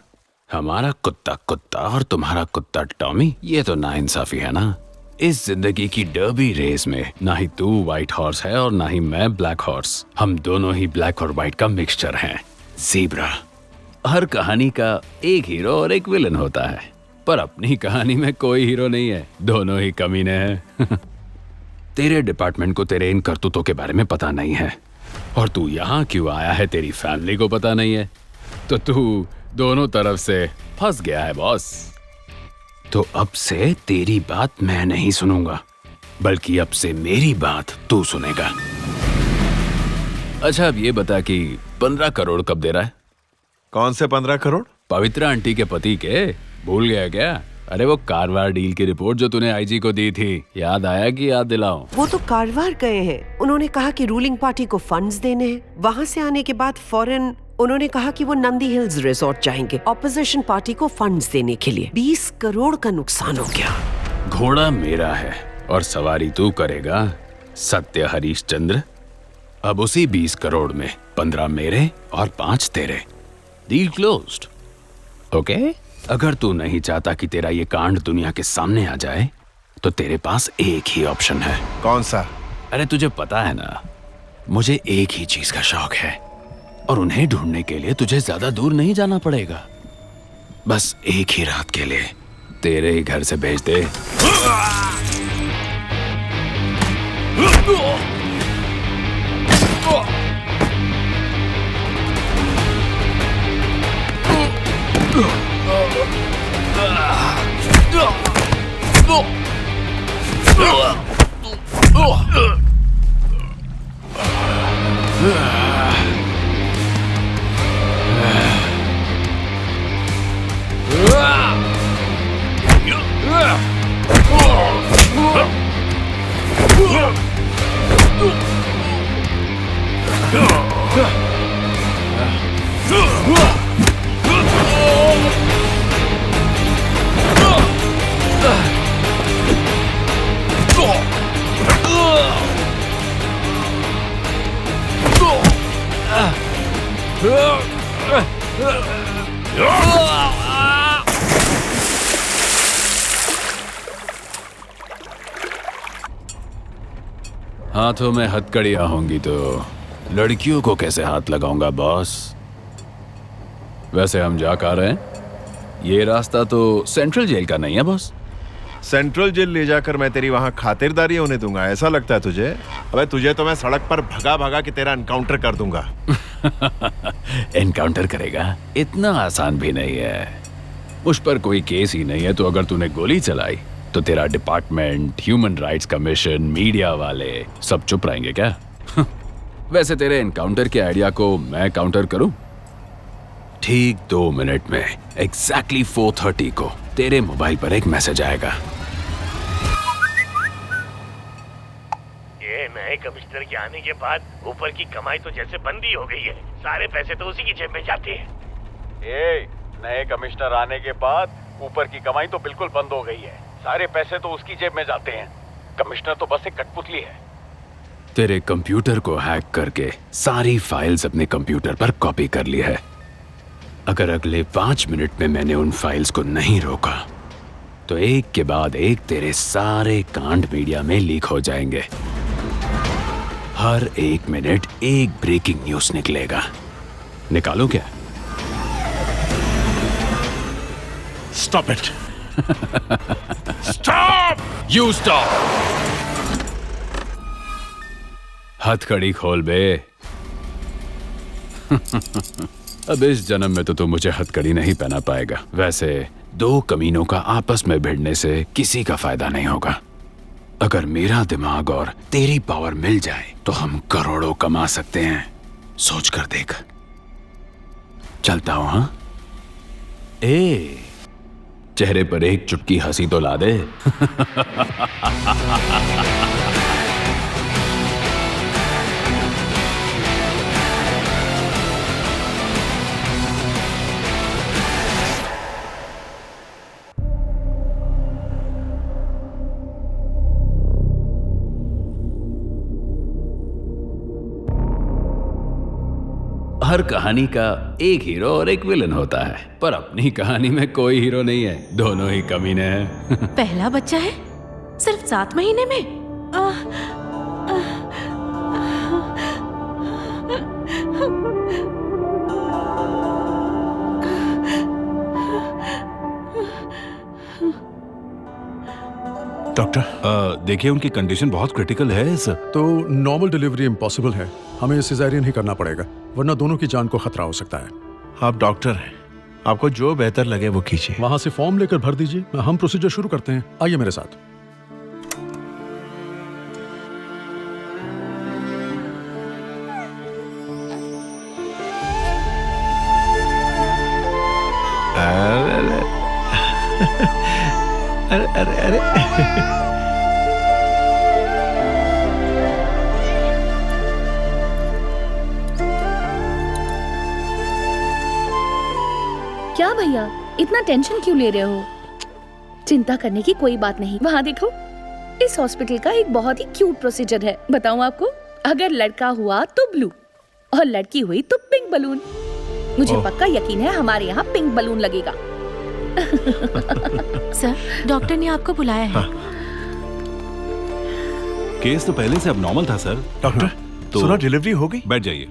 हमारा कुत्ता कुत्ता और तुम्हारा कुत्ता टॉमी, ये तो नाइंसाफी है ना। इस जिंदगी की डर्बी रेस में ना ही तू व्हाइट हॉर्स है और ना ही मैं ब्लैक हॉर्स। हम दोनों ही ब्लैक और व्हाइट का मिक्सचर हैं, ज़ीब्रा। हर कहानी का एक हीरो और एक विलन होता है, पर अपनी कहानी में कोई हीरो नहीं है, दोनों ही कमीने हैं। तेरे डिपार्टमेंट को तेरे इन करतूतों के बारे में पता नहीं है, और तू यहाँ क्यों आया है तेरी फैमिली को पता नहीं है, तो तू दोनों तरफ से फंस गया है बॉस। तो अब से तेरी बात मैं नहीं सुनूंगा, बल्कि अब से मेरी बात तू सुनेगा। अच्छा, अब ये बता कि 15 करोड़ कब दे रहा है? कौन से 15 करोड़? पवित्र आंटी के पति के, भूल गया क्या? अरे वो कारवार डील की रिपोर्ट जो तूने आईजी को दी थी, याद आया कि याद दिलाऊं? वो तो कारवार गए हैं। उन्होंने कहा कि रूलिंग पार्टी को फंड्स देने हैं। वहाँ से आने के बाद फौरन उन्होंने कहा कि वो नंदी हिल्स रिसोर्ट जाएंगे ऑपोजिशन पार्टी को फंड्स देने के लिए। 20 करोड़ का नुकसान हो गया। घोड़ा मेरा है और सवारी तू करेगा, सत्य हरीशचंद्र। अब उसी 20 करोड़ में 15 मेरे और 5 तेरे। Deal closed. ओके? अगर तू नहीं चाहता कि तेरा ये कांड दुनिया के सामने आ जाए, तो तेरे पास एक ही ऑप्शन है। कौन सा? अरे तुझे पता है ना, मुझे एक ही चीज का शौक है, और उन्हें ढूंढने के लिए तुझे ज्यादा दूर नहीं जाना पड़ेगा। बस एक ही रात के लिए तेरे ही घर से भेज दे। हाथों में हथकड़ियां होंगी तो लड़कियों को कैसे हाथ लगाऊंगा बॉस? वैसे हम जा कहाँ रहे हैं? ये रास्ता तो सेंट्रल जेल का नहीं है बॉस। सेंट्रल जेल ले जाकर मैं तेरी वहां खातिरदारी होने दूंगा, ऐसा लगता है तुझे? अबे तुझे तो मैं सड़क पर भगा भगा के तेरा एनकाउंटर कर दूंगा। एनकाउंटर करेगा? इतना आसान भी नहीं है। मुझ पर कोई केस ही नहीं है, तो अगर तूने गोली चलाई तो तेरा department, human rights commission, media वाले सब चुप रहेंगे क्या? वैसे तेरे एनकाउंटर के आइडिया को मैं काउंटर करूं? ठीक 2 मिनट में एग्जैक्टली 4:30 को तेरे मोबाइल पर एक मैसेज आएगा। ये नए कमिश्नर के आने के बाद ऊपर की कमाई तो जैसे बंदी हो गई है, सारे पैसे तो उसी की जेब में जाते हैं। नए कमिश्नर आने के बाद ऊपर की कमाई तो बिल्कुल बंद हो गई है, सारे पैसे तो उसकी जेब में जाते हैं। कमिश्नर तो बस एक कठपुतली है। तेरे कंप्यूटर को हैक करके सारी फाइल्स अपने कंप्यूटर पर कॉपी कर ली है। अगर अगले 5 मिनट में मैंने उन फाइल्स को नहीं रोका तो एक के बाद एक तेरे सारे कांड मीडिया में लीक हो जाएंगे। हर 1 मिनट एक ब्रेकिंग न्यूज निकलेगा। निकालो क्या? Stop it! Stop! You stop! हथकड़ी खोल बे। अब इस जन्म में तो तू मुझे हथकड़ी नहीं पहना पाएगा। वैसे 2 कमीनों का आपस में भिड़ने से किसी का फायदा नहीं होगा। अगर मेरा दिमाग और तेरी पावर मिल जाए तो हम करोड़ों कमा सकते हैं। सोच कर देख। चलता हूं। हाँ, ए चेहरे पर एक चुटकी हंसी तो ला दे। हर कहानी का एक हीरो और एक विलन होता है, पर अपनी कहानी में कोई हीरो नहीं है, दोनों ही कमीने हैं। पहला बच्चा है सिर्फ 7 महीने में। डॉक्टर देखिए उनकी कंडीशन बहुत क्रिटिकल है सर। तो नॉर्मल डिलीवरी इम्पॉसिबल है, हमें सिजेरियन ही करना पड़ेगा, वरना दोनों की जान को खतरा हो सकता है। आप डॉक्टर हैं, आपको जो बेहतर लगे वो कीजिए। वहां से फॉर्म लेकर भर दीजिए, हम प्रोसीजर शुरू करते हैं। आइए मेरे साथ। अरे अरे अरे क्या भैया इतना टेंशन क्यों ले रहे हो? चिंता करने की कोई बात नहीं। वहाँ देखो, इस हॉस्पिटल का एक बहुत ही क्यूट प्रोसीजर है। बताऊं आपको, अगर लड़का हुआ तो ब्लू और लड़की हुई तो पिंक बलून। मुझे पक्का यकीन है हमारे यहाँ पिंक बलून लगेगा। सर, डॉक्टर ने आपको बुलाया है। केस तो पहले से अब नॉर्मल था सर। डॉक्टर तो सुना डिलीवरी हो गई? बैठ जाइए।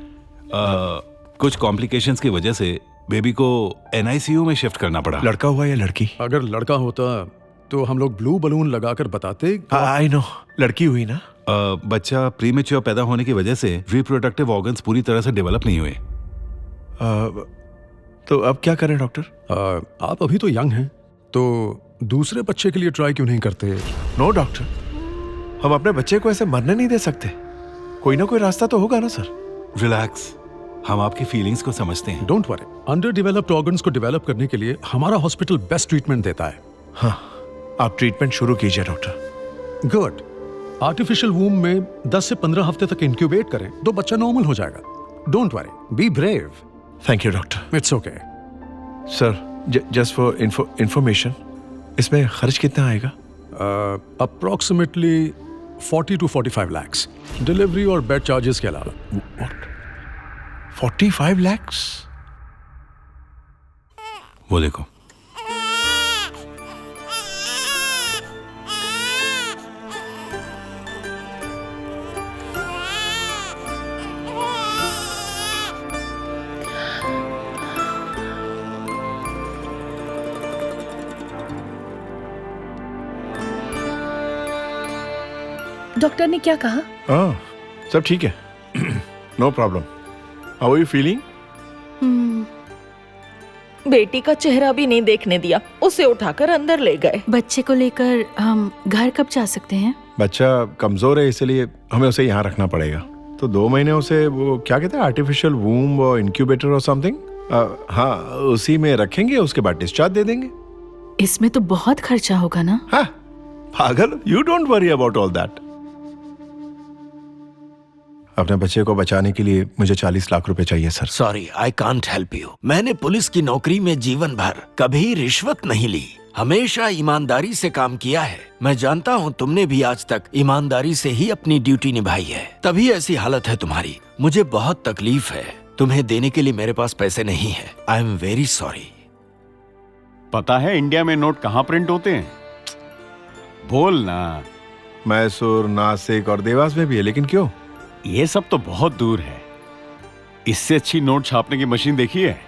कुछ कॉम्प्लिकेशंस की वजह से बेबी को NICU में शिफ्ट करना पड़ा। लड़का हुआ या लड़की? अगर लड़का होता तो हम लोग ब्लू बलून लगाकर बताते। आई नो, लड़की हुई ना। बच्चा प्रीमेच्योर पैदा होने की वजह से रिप्रोडक्टिव ऑर्गन्स पूरी तरह से डेवलप नहीं हुए। तो अब क्या करें डॉक्टर? आप अभी तो यंग हैं, तो दूसरे बच्चे के लिए ट्राई क्यों नहीं करते? नो डॉक्टर, हम अपने बच्चे को ऐसे मरने नहीं दे सकते। कोई ना कोई रास्ता तो होगा ना सर। रिलैक्स, हम आपकी फीलिंग्स को समझते हैं। Don't worry, under developed organs को डेवलप करने के लिए हमारा हॉस्पिटल बेस्ट ट्रीटमेंट देता है। हाँ, आप ट्रीटमेंट शुरू कीजिए डॉक्टर। गुड। आर्टिफिशियल वूम में 10 से 15 हफ्ते तक इंक्यूबेट करें तो बच्चा नॉर्मल हो जाएगा। Don't worry, be brave. Thank you doctor. It's okay. Sir, just for information, इसमें खर्च कितना आएगा? अप्रोक्सीमेटली 40 to 45 lakhs, डिलीवरी और बेड चार्जेस के अलावा। 45 lakhs? वो देखो, डॉक्टर ने क्या कहा? हाँ, सब ठीक है। No problem. How are you feeling? बेटी का चेहरा भी नहीं देखने दिया, उसे उठाकर अंदर ले गए। बच्चे को लेकर हम घर कब जा सकते हैं? बच्चा कमजोर है, इसलिए हमें उसे यहाँ रखना पड़ेगा। तो 2 महीने उसे वो क्या कहते हैं, आर्टिफिशियल वूम और इंक्यूबेटर और समथिंग, हाँ उसी में रखेंगे, उसके बाद डिस्चार्ज दे देंगे। इसमें तो बहुत खर्चा होगा ना? हाँ पागल, you don't worry about all that. अपने बच्चे को बचाने के लिए मुझे 40 लाख रुपए चाहिए sir. Sorry, I can't help you. मैंने पुलिस की नौकरी में जीवन भर कभी रिश्वत नहीं ली, हमेशा ईमानदारी से काम किया है। मैं जानता हूँ तुमने भी आज तक ईमानदारी से ही अपनी ड्यूटी निभाई है, तभी ऐसी हालत है तुम्हारी। मुझे बहुत तकलीफ है, तुम्हें देने के लिए मेरे पास पैसे नहीं है। I am very sorry. पता है इंडिया में नोट कहाँ प्रिंट होते हैं? बोल ना। मैसूर, नासिक और देवास में भी है, लेकिन क्यों? ये सब तो बहुत दूर है। इससे अच्छी नोट छापने की मशीन देखी है?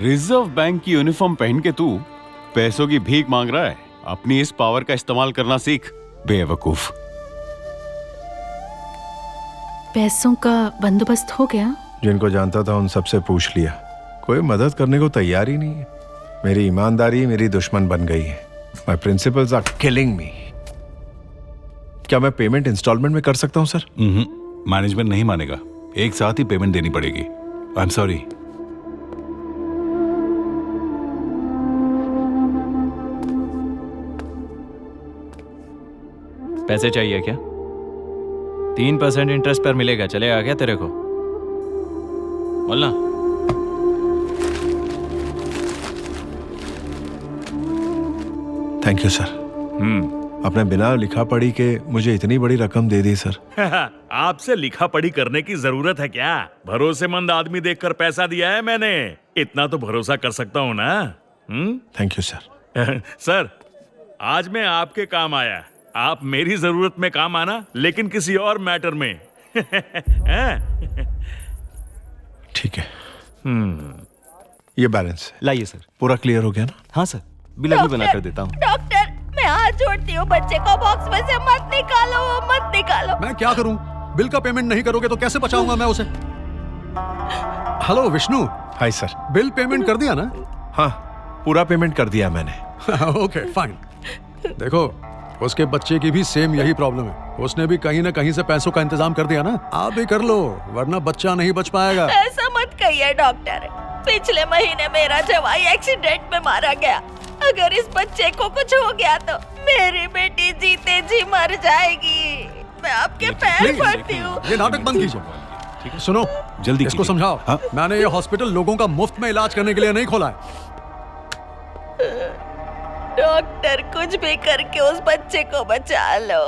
रिजर्व बैंक की यूनिफॉर्म पहन के तू पैसों की भीख मांग रहा है। अपनी इस पावर का इस्तेमाल करना सीख, बेवकूफ। पैसों का बंदोबस्त हो गया? जिनको जानता था उन सबसे पूछ लिया, कोई मदद करने को तैयार ही नहीं है। मेरी ईमानदारी मेरी दुश्मन बन गई है। माई प्रिंसिपल्स आर किलिंग मी। क्या मैं पेमेंट इंस्टॉलमेंट में कर सकता हूं सर? मैनेजमेंट नहीं मानेगा, एक साथ ही पेमेंट देनी पड़ेगी। I am sorry. पैसे चाहिए क्या? 3% इंटरेस्ट पर मिलेगा, चलेगा क्या तेरे को? बोलना। Thank you sir. आपने बिना लिखा पढ़ी के मुझे इतनी बड़ी रकम दे दी सर। आपसे लिखा पढ़ी करने की जरूरत है क्या? भरोसेमंद आदमी देखकर पैसा दिया है मैंने, इतना तो भरोसा कर सकता हूँ ना। Thank you sir. सर, आज मैं आपके काम आया। आप मेरी जरूरत में काम आना, लेकिन किसी और मैटर में। ठीक है। ये बैलेंस लाइए सर। पूरा क्लियर हो गया ना? हाँ सर, बिल अभी बना कर देता हूँ। डॉक्टर, मैं हाथ जोड़ती हूँ, बच्चे को बॉक्स में से मत निकालो, मत निकालो। मैं क्या करूं? बिल का पेमेंट नहीं करोगे तो कैसे बचाऊंगा मैं उसे? Hello Vishnu. Hi sir. Bill payment कर दिया ना? हाँ, पूरा पेमेंट कर दिया मैंने। Okay fine. देखो, उसके बच्चे की भी सेम यही प्रॉब्लम है। उसने भी कहीं ना कहीं से पैसों का इंतजाम कर दिया ना। आप भी कर लो, वरना बच्चा नहीं बच पाएगा। ऐसा मत कहिए डॉक्टर। पिछले महीने मेरा जवाई एक्सीडेंट में मारा गया। अगर इस बच्चे को कुछ हो गया तो मेरी बेटी जीते जी मर जाएगी। मैं आपके पैर पड़ती हूँ। ये नाटक बंद कीजिए। सुनो, जल्दी इसको समझाओ। मैंने ये हॉस्पिटल लोगों का मुफ्त में इलाज करने के लिए नहीं खोला है। डॉक्टर, कुछ भी करके उस बच्चे को बचा लो।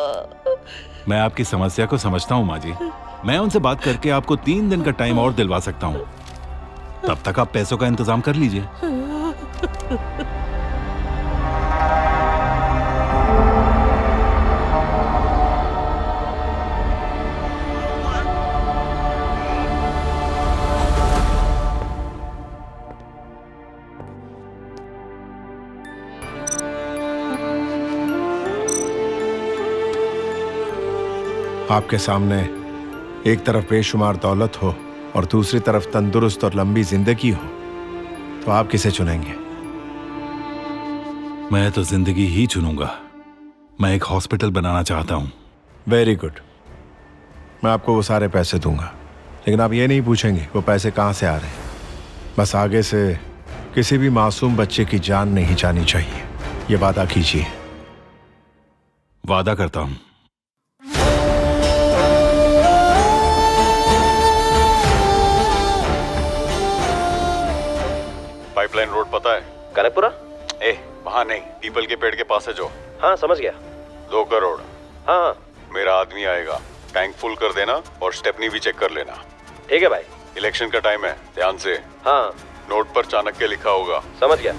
मैं आपकी समस्या को समझता हूँ माँ जी। मैं उनसे बात करके आपको 3 दिन का टाइम और दिलवा सकता हूँ। तब तक आप पैसों का इंतजाम कर लीजिए। आपके सामने एक तरफ बेशुमार दौलत हो और दूसरी तरफ तंदुरुस्त और लंबी जिंदगी हो, तो आप किसे चुनेंगे? मैं तो जिंदगी ही चुनूंगा। मैं एक हॉस्पिटल बनाना चाहता हूँ। Very good. मैं आपको वो सारे पैसे दूंगा, लेकिन आप ये नहीं पूछेंगे वो पैसे कहाँ से आ रहे हैं। बस आगे से किसी भी मासूम बच्चे की जान नहीं जानी चाहिए। ये वादा कीजिए। वादा करता हूँ। पाइपलाइन रोड पता है? कनकपुरा? वहाँ नहीं, पीपल के पेड़ के पास है जो। हाँ समझ गया। 2 करोड़। हाँ मेरा आदमी आएगा, टैंक फुल कर देना और स्टेपनी भी चेक कर लेना। ठीक है भाई। इलेक्शन का टाइम है, ध्यान से। हाँ। नोट पर चाणक्य लिखा होगा। समझ गया।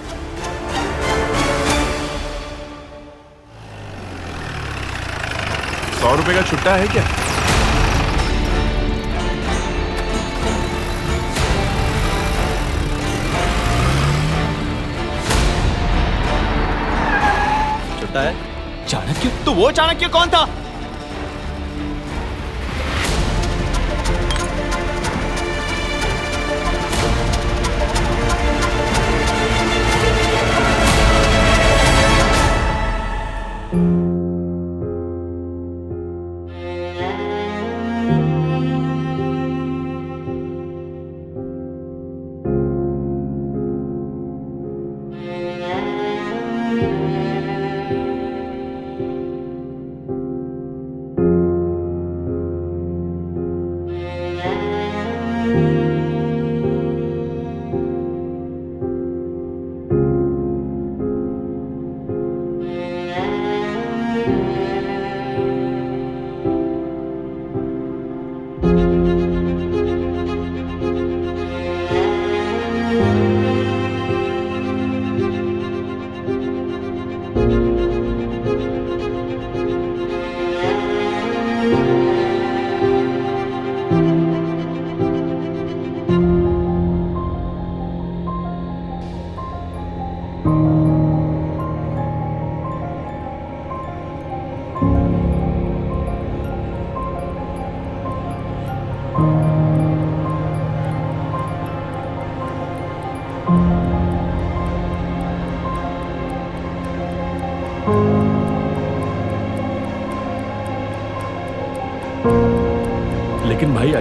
₹100 का छुट्टा है क्या? है चाणक्य? तो वो चाणक्य कौन था?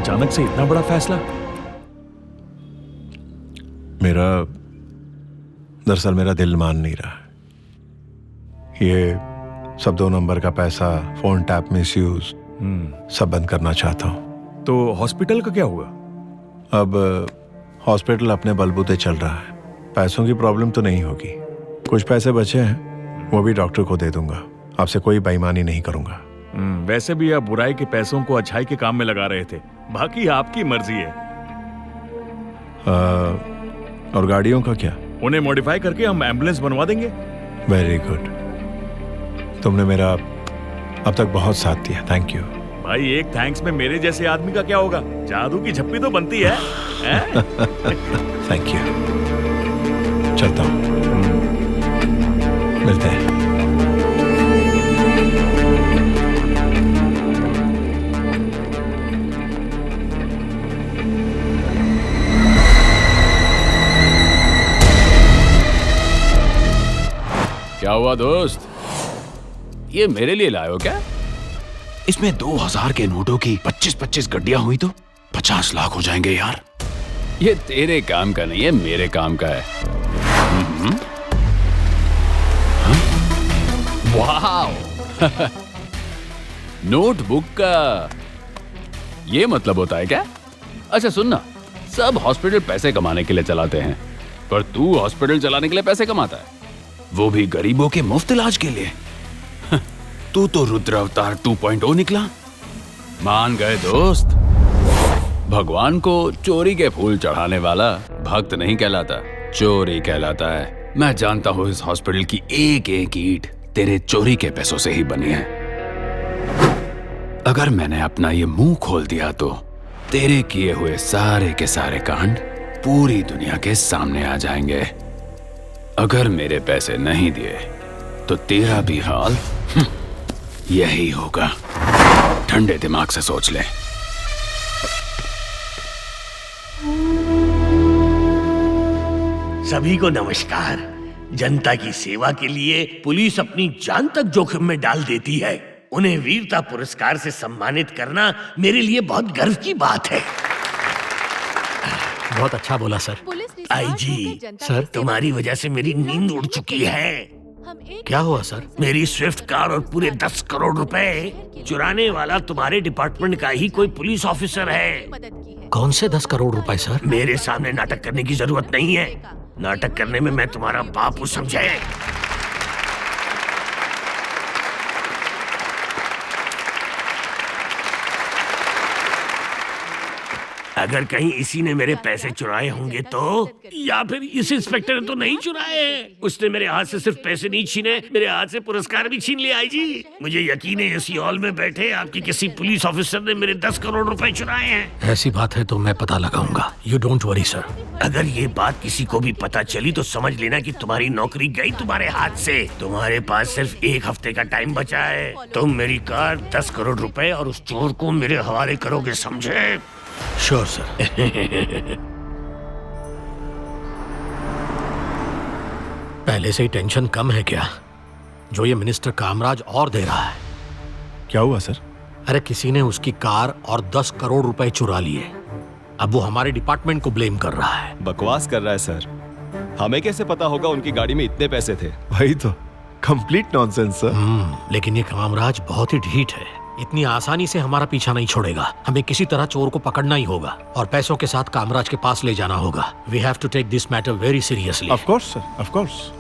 अचानक से इतना बड़ा फैसला? दरअसल मेरा दिल मान नहीं रहा। ये सब 2 नंबर का पैसा, फोन टैप मिसयूज, सब बंद करना चाहता हूँ। तो हॉस्पिटल का क्या हुआ? अब हॉस्पिटल अपने बलबूते चल रहा है, पैसों की प्रॉब्लम तो नहीं होगी। कुछ पैसे बचे हैं, वो भी डॉक्टर को दे दूंगा। आपसे कोई बेईमानी नहीं करूंगा। वैसे भी आप बुराई के पैसों को अच्छाई के काम में लगा रहे थे, बाकी आपकी मर्जी है। और गाड़ियों का क्या? उन्हें मॉडिफाई करके हम एम्बुलेंस बनवा देंगे। वेरी गुड, तुमने मेरा अब तक बहुत साथ दिया, थैंक यू। भाई एक थैंक्स में मेरे जैसे आदमी का क्या होगा? जादू की झप्पी तो बनती है, थैंक यू। चलता हूँ, मिलते हैं। क्या हुआ दोस्त? ये मेरे लिए लाए हो क्या? इसमें 2000 के नोटों की 25-25 गड्डियां हुई तो 50 लाख हो जाएंगे यार। ये तेरे काम का नहीं है, मेरे काम का है। वाह नोटबुक का ये मतलब होता है क्या? अच्छा सुनना, सब हॉस्पिटल पैसे कमाने के लिए चलाते हैं, पर तू हॉस्पिटल चलाने के लिए पैसे कमाता है, वो भी गरीबों के मुफ्त इलाज के लिए। तू तो रुद्र अवतार 2.0 निकला। मान गए दोस्त, भगवान को चोरी के फूल चढ़ाने वाला भक्त नहीं कहलाता, चोरी कहलाता है। मैं जानता हूं इस हॉस्पिटल की एक एक ईंट तेरे चोरी के पैसों से ही बनी है। अगर मैंने अपना ये मुंह खोल दिया तो तेरे किए हुए सारे के सारे कांड पूरी दुनिया के सामने आ जाएंगे। अगर मेरे पैसे नहीं दिए तो तेरा भी हाल यही होगा। ठंडे दिमाग से सोच ले। सभी को नमस्कार। जनता की सेवा के लिए पुलिस अपनी जान तक जोखिम में डाल देती है। उन्हें वीरता पुरस्कार से सम्मानित करना मेरे लिए बहुत गर्व की बात है। बहुत अच्छा बोला सर। आईजी सर, तुम्हारी वजह से मेरी नींद उड़ चुकी है। क्या हुआ सर? मेरी स्विफ्ट कार और पूरे 10 करोड़ रुपए चुराने वाला तुम्हारे डिपार्टमेंट का ही कोई पुलिस ऑफिसर है। कौन से 10 करोड़ रुपए सर? मेरे सामने नाटक करने की जरूरत नहीं है। नाटक करने में मैं तुम्हारा बाप हूं, समझे? अगर कहीं इसी ने मेरे पैसे चुराए होंगे तो, या फिर इस इंस्पेक्टर ने तो नहीं चुराए। उसने मेरे हाथ से सिर्फ पैसे नहीं छीने, मेरे हाथ से पुरस्कार भी छीन लिया। आई जी, मुझे यकीन है इसी हॉल में बैठे आपके किसी पुलिस ऑफिसर ने मेरे 10 करोड़ रुपए चुराए हैं। ऐसी बात है तो मैं पता लगाऊंगा। You don't worry sir. अगर ये बात किसी को भी पता चली तो समझ लेना कि तुम्हारी नौकरी गई तुम्हारे हाथ से। तुम्हारे पास सिर्फ 1 हफ्ते का टाइम बचा है। तुम मेरी कार, 10 करोड़ रुपए और उस चोर को मेरे हवाले करोगे, समझे? Sure sir. पहले से ही टेंशन कम है क्या, जो ये मिनिस्टर कामराज और दे रहा है? क्या हुआ सर? अरे किसी ने उसकी कार और 10 करोड़ रुपए चुरा लिए। अब वो हमारे डिपार्टमेंट को ब्लेम कर रहा है। बकवास कर रहा है सर। हमें कैसे पता होगा उनकी गाड़ी में इतने पैसे थे? वही तो, कंप्लीट नॉनसेंस सर। लेकिन ये कामराज बहुत ही ढीठ है। इतनी आसानी से हमारा पीछा नहीं छोड़ेगा। हमें किसी तरह चोर को पकड़ना ही होगा और पैसों के साथ कामराज के पास ले जाना होगा। We have to take this matter very seriously. Of course sir, of course.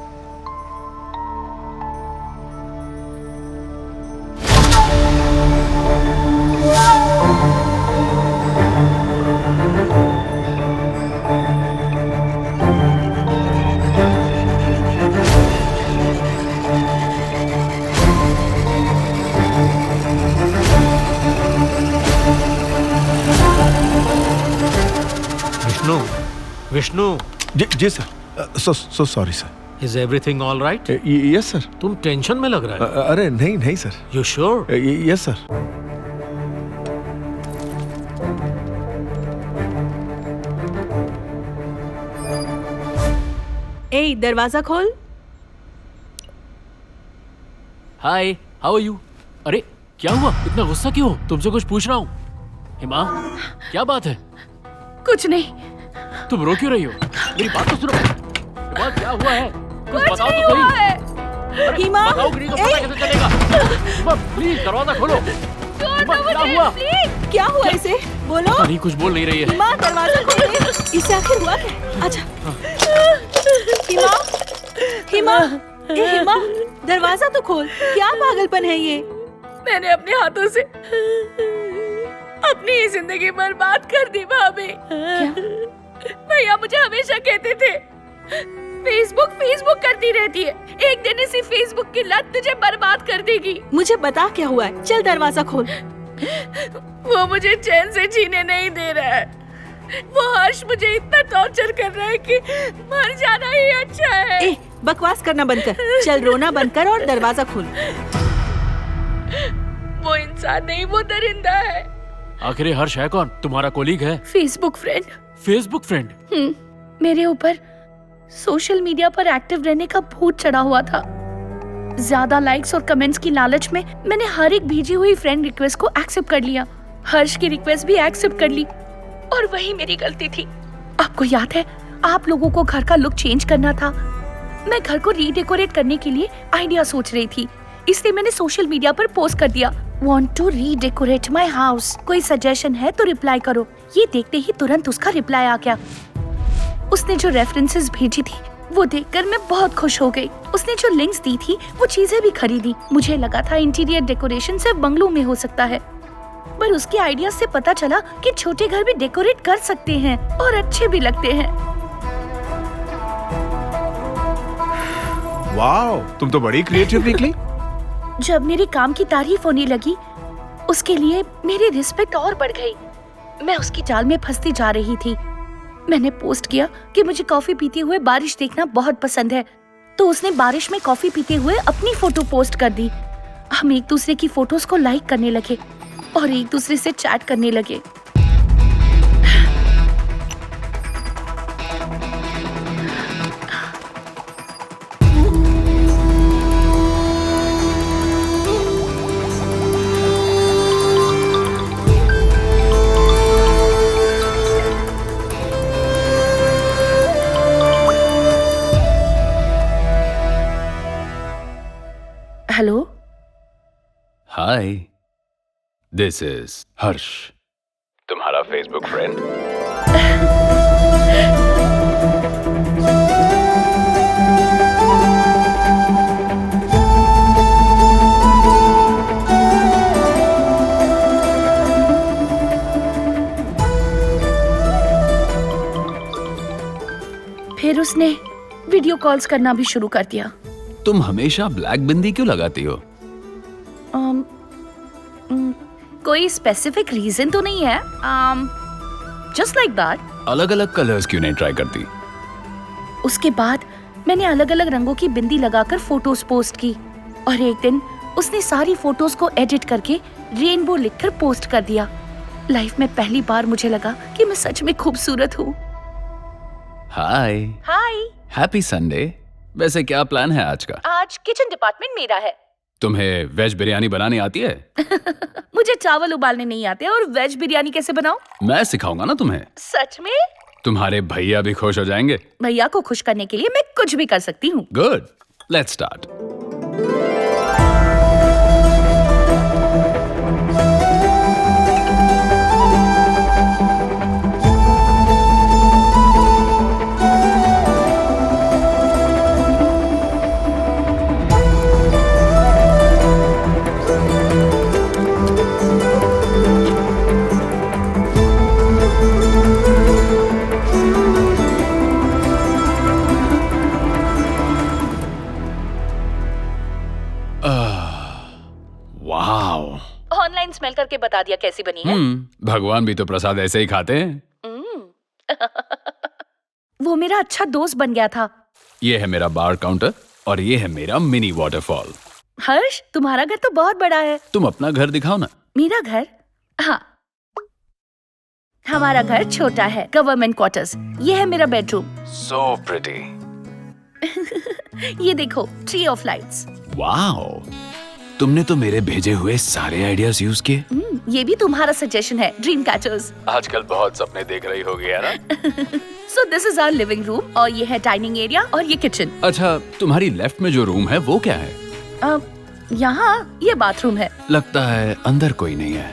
Vishnu. जी sir. So sorry sir. Is everything all right? Yes sir. तुम टेंशन में लग रहा है। अरे नहीं नहीं sir. You sure? Yes sir. ए, दरवाजा खोल। Hi, how are you? अरे क्या हुआ? इतना गुस्सा क्यों? तुमसे कुछ पूछ रहा हूँ। हिमा, क्या बात है? कुछ नहीं। तुम रो क्यों रही हो? मेरी बात तो सुनो। हिमा, क्या हुआ है? कुछ बताओ नहीं तो हुआ सही। है। अरे, हिमा, बताओ, नहीं तो पता कैसे चलेगा? हिमा, प्लीज दरवाजा खोलो। हिमा, क्या हुआ? क्या हुआ इसे? बोलो। पता नहीं, कुछ बोल नहीं रही है। हिमा, दरवाजा खोल दे। इसे आखिर हुआ क्या? अच्छा। हिमा, हिमा, हिमा, दरवाजा तो खोल। क्या पागलपन है ये? मैंने अपने हाथों से अपनी ही जिंदगी बर्बाद कर दी भाभी। भैया मुझे हमेशा कहते थे फेसबुक फेसबुक करती रहती है, एक दिन इसी फेसबुक की लत तुझे बर्बाद कर देगी। मुझे बता क्या हुआ है? चल दरवाजा खोल। वो मुझे चैन से जीने नहीं दे रहा है। वो हर्ष मुझे इतना टॉर्चर कर रहा है कि मर जाना ही अच्छा है। ए, बकवास करना बंद कर। चल रोना बंद कर और दरवाजा खोल। वो इंसान नहीं, वो दरिंदा है। आखिर ये हर्ष है कौन? तुम्हारा कोलीग है? Facebook friend. Facebook friend? मेरे ऊपर सोशल मीडिया पर एक्टिव रहने का भूत चढ़ा हुआ था। ज्यादा लाइक्स और कमेंट्स की लालच में मैंने हर एक भेजी हुई फ्रेंड रिक्वेस्ट को एक्सेप्ट कर लिया। हर्ष की रिक्वेस्ट भी एक्सेप्ट कर ली और वही मेरी गलती थी। आपको याद है, आप लोगों को घर का लुक चेंज करना था। मैं घर को रीडेकोरेट करने के लिए आइडिया सोच रही थी, इसलिए मैंने सोशल मीडिया पर पोस्ट कर दिया, Want to redecorate my house. कोई सजेशन है तो रिप्लाई करो। ये देखते ही तुरंत उसका रिप्लाई आ गया। उसने जो रेफरेंसेस भेजी थी वो देखकर मैं बहुत खुश हो गई। उसने जो लिंक्स दी थी वो चीजें भी खरीदी। मुझे लगा था इंटीरियर डेकोरेशन सिर्फ बंगलों में हो सकता है, पर उसके आइडिया से पता चला कि छोटे घर भी डेकोरेट कर सकते हैं और अच्छे भी लगते हैं। वाओ, तुम तो बड़ी क्रिएटिव निकली। जब मेरे काम की तारीफ होने लगी, उसके लिए मेरी रिस्पेक्ट और बढ़ गई। मैं उसकी जाल में फंसती जा रही थी। मैंने पोस्ट किया कि मुझे कॉफी पीते हुए बारिश देखना बहुत पसंद है, तो उसने बारिश में कॉफी पीते हुए अपनी फोटो पोस्ट कर दी। हम एक दूसरे की फोटोज को लाइक करने लगे और एक दूसरे से चैट करने लगे। हेलो, हाय, दिस इज हर्ष, तुम्हारा फेसबुक फ्रेंड। फिर उसने वीडियो कॉल्स करना भी शुरू कर दिया। तुम हमेशा ब्लैक बिंदी क्यों लगाती हो? कोई स्पेसिफिक रीजन तो नहीं है, जस्ट लाइक दैट। अलग अलग कलर्स क्यों नहीं ट्राई करती? उसके बाद मैंने अलग अलग रंगों की बिंदी लगाकर फोटोज पोस्ट की और एक दिन उसने सारी फोटोज को एडिट करके रेनबो लिखकर पोस्ट कर दिया। लाइफ में पहली बार मुझे लगा कि मैं सच में खूबसूरत हूँ। हाय, हाय, हैप्पी संडे। वैसे क्या प्लान है आज का? आज किचन डिपार्टमेंट मेरा है। तुम्हें वेज बिरयानी बनानी आती है? मुझे चावल उबालने नहीं आते और वेज बिरयानी कैसे बनाऊं? मैं सिखाऊंगा ना तुम्हें। सच में? तुम्हारे भैया भी खुश हो जाएंगे। भैया को खुश करने के लिए मैं कुछ भी कर सकती हूँ। Good, let's start. Online smell करके बता दिया कैसी बनी है। भगवान भी तो प्रसाद ऐसे ही खाते हैं। वो मेरा अच्छा दोस्त बन गया था। ये है मेरा बार काउंटर और ये है मेरा मिनी वाटरफॉल। हर्ष, तुम्हारा घर तो बहुत बड़ा है। तुम अपना घर दिखाओ ना। मेरा घर? हाँ, हमारा घर छोटा है, गवर्नमेंट क्वार्टर्स। ये है मेरा बेडरूम। So pretty. ये देखो, ट्री ऑफ लाइट्स। वाओ, तुमने तो मेरे भेजे हुए सारे आइडियाज यूज किए। ये भी तुम्हारा सजेशन है, ड्रीम कैचर्स। आजकल बहुत सपने देख रही होगी है ना? So this is our living room और ये है डाइनिंग एरिया और ये किचन। अच्छा, तुम्हारी लेफ्ट में जो रूम है वो क्या है? यहाँ ये बाथरूम है। लगता है अंदर कोई नहीं है।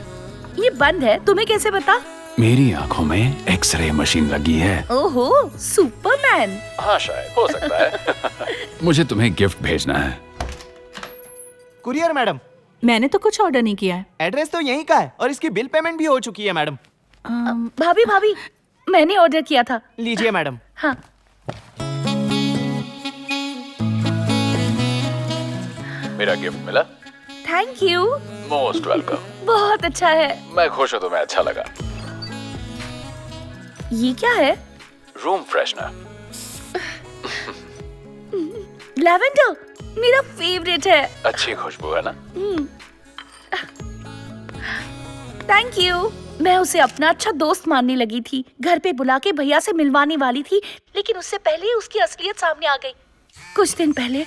ये बंद है, तुम्हें कैसे पता? मेरी आंखों में एक्सरे मशीन लगी है। ओहो, सुपरमैन। हाँ शायद, हो सकता है। मुझे तुम्हें गिफ्ट भेजना है। Courier madam. मैंने तो कुछ ऑर्डर नहीं किया है। एड्रेस तो यहीं का है और इसकी बिल पेमेंट भी हो चुकी है मैडम। भाभी मैंने ऑर्डर किया था। लीजिए मैडम। हाँ। मेरा गिफ्ट मिला? Thank you. Most welcome. बहुत अच्छा है। मैं खुश हूँ, तुम्हें अच्छा लगा। ये क्या है? Room freshener. लैवेंडर, मेरा फेवरेट है। अच्छी खुशबू है ना? Thank you. मैं उसे अपना अच्छा दोस्त मानने लगी थी, घर पे बुला के भैया से मिलवाने वाली थी, लेकिन उससे पहले ही उसकी असलियत सामने आ गई। कुछ दिन पहले।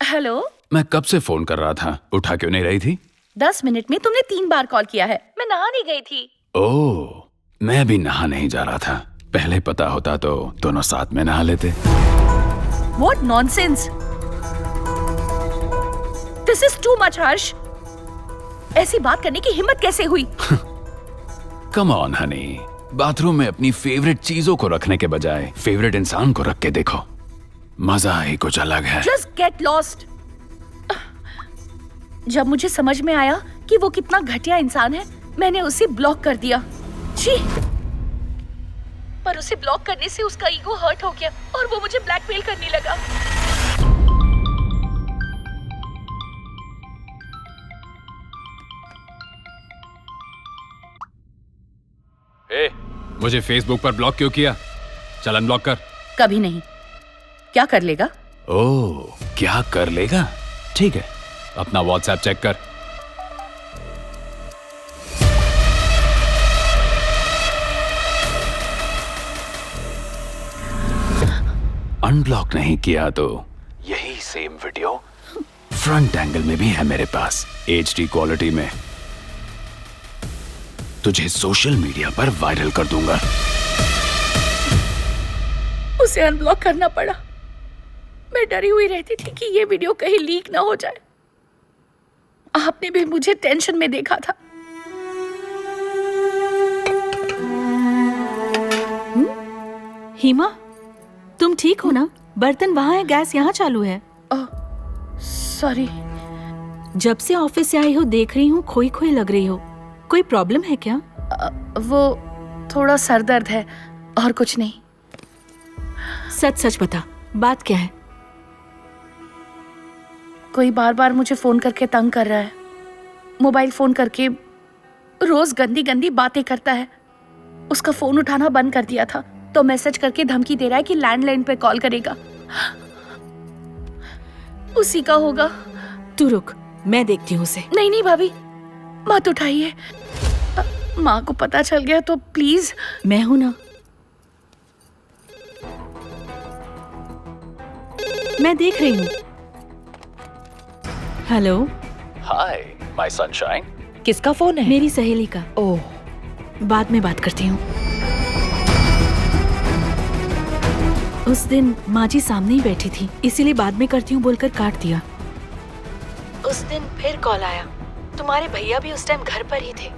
हेलो। मैं कब से फोन कर रहा था, उठा क्यों नहीं रही थी? 10 मिनट में तुमने 3 बार कॉल किया है। मैं नहाने गई थी। ओह, मैं भी नहा नहीं जा रहा था। पहले पता होता तो दोनों साथ में नहा लेते। What nonsense! This is too much, हर्ष। ऐसी बात करने की हिम्मत कैसे हुई? कम ऑन हनी, बाथरूम में अपनी फेवरेट चीजों को रखने के बजाय फेवरेट इंसान को रख के देखो, मजा ही कुछ अलग है। Just get lost. जब मुझे समझ में आया कि वो कितना घटिया इंसान है, मैंने उसे ब्लॉक कर दिया। छी! पर उसे ब्लॉक करने से उसका ईगो हर्ट हो गया और वो मुझे ब्लैकमेल करने लगा। मुझे फेसबुक पर ब्लॉक क्यों किया? चल अनब्लॉक कर। कभी नहीं। क्या कर लेगा? ओह, क्या कर लेगा? ठीक है, अपना व्हाट्सएप चेक कर। अनब्लॉक नहीं किया तो यही सेम वीडियो फ्रंट एंगल में भी है मेरे पास, HD क्वालिटी में। तुझे सोशल मीडिया पर वायरल कर दूंगा। उसे अनब्लॉक करना पड़ा। मैं डरी हुई रहती थी कि ये वीडियो कहीं लीक ना हो जाए। आपने भी मुझे टेंशन में देखा था। हिमा, तुम ठीक हो ना? बर्तन वहाँ है, गैस यहाँ चालू है। सॉरी। जब से ऑफिस से आई हो देख रही हूँ खोई खोई लग रही हो। कोई प्रॉब्लम है क्या? वो थोड़ा सर दर्द है और कुछ नहीं। सच सच बता, बात क्या है? कोई बार बार मुझे फोन करके तंग कर रहा है। मोबाइल फोन करके रोज गंदी गंदी बातें करता है। उसका फोन उठाना बंद कर दिया था तो मैसेज करके धमकी दे रहा है कि लैंडलाइन पे कॉल करेगा। उसी का होगा। तू रुक, मैं देखती हूँ उसे। नहीं नहीं भाभी, मत उठाइए। माँ को पता चल गया तो प्लीज। मैं हूं ना, मैं देख रही हूँ। हेलो। Hi my sunshine. किसका फोन है? मेरी सहेली का। ओह, बाद में बात करती हूँ। उस दिन माँ जी सामने ही बैठी थी, इसीलिए बाद में करती हूँ बोलकर काट दिया। उस दिन फिर कॉल आया। तुम्हारे भैया भी उस टाइम घर पर ही थे।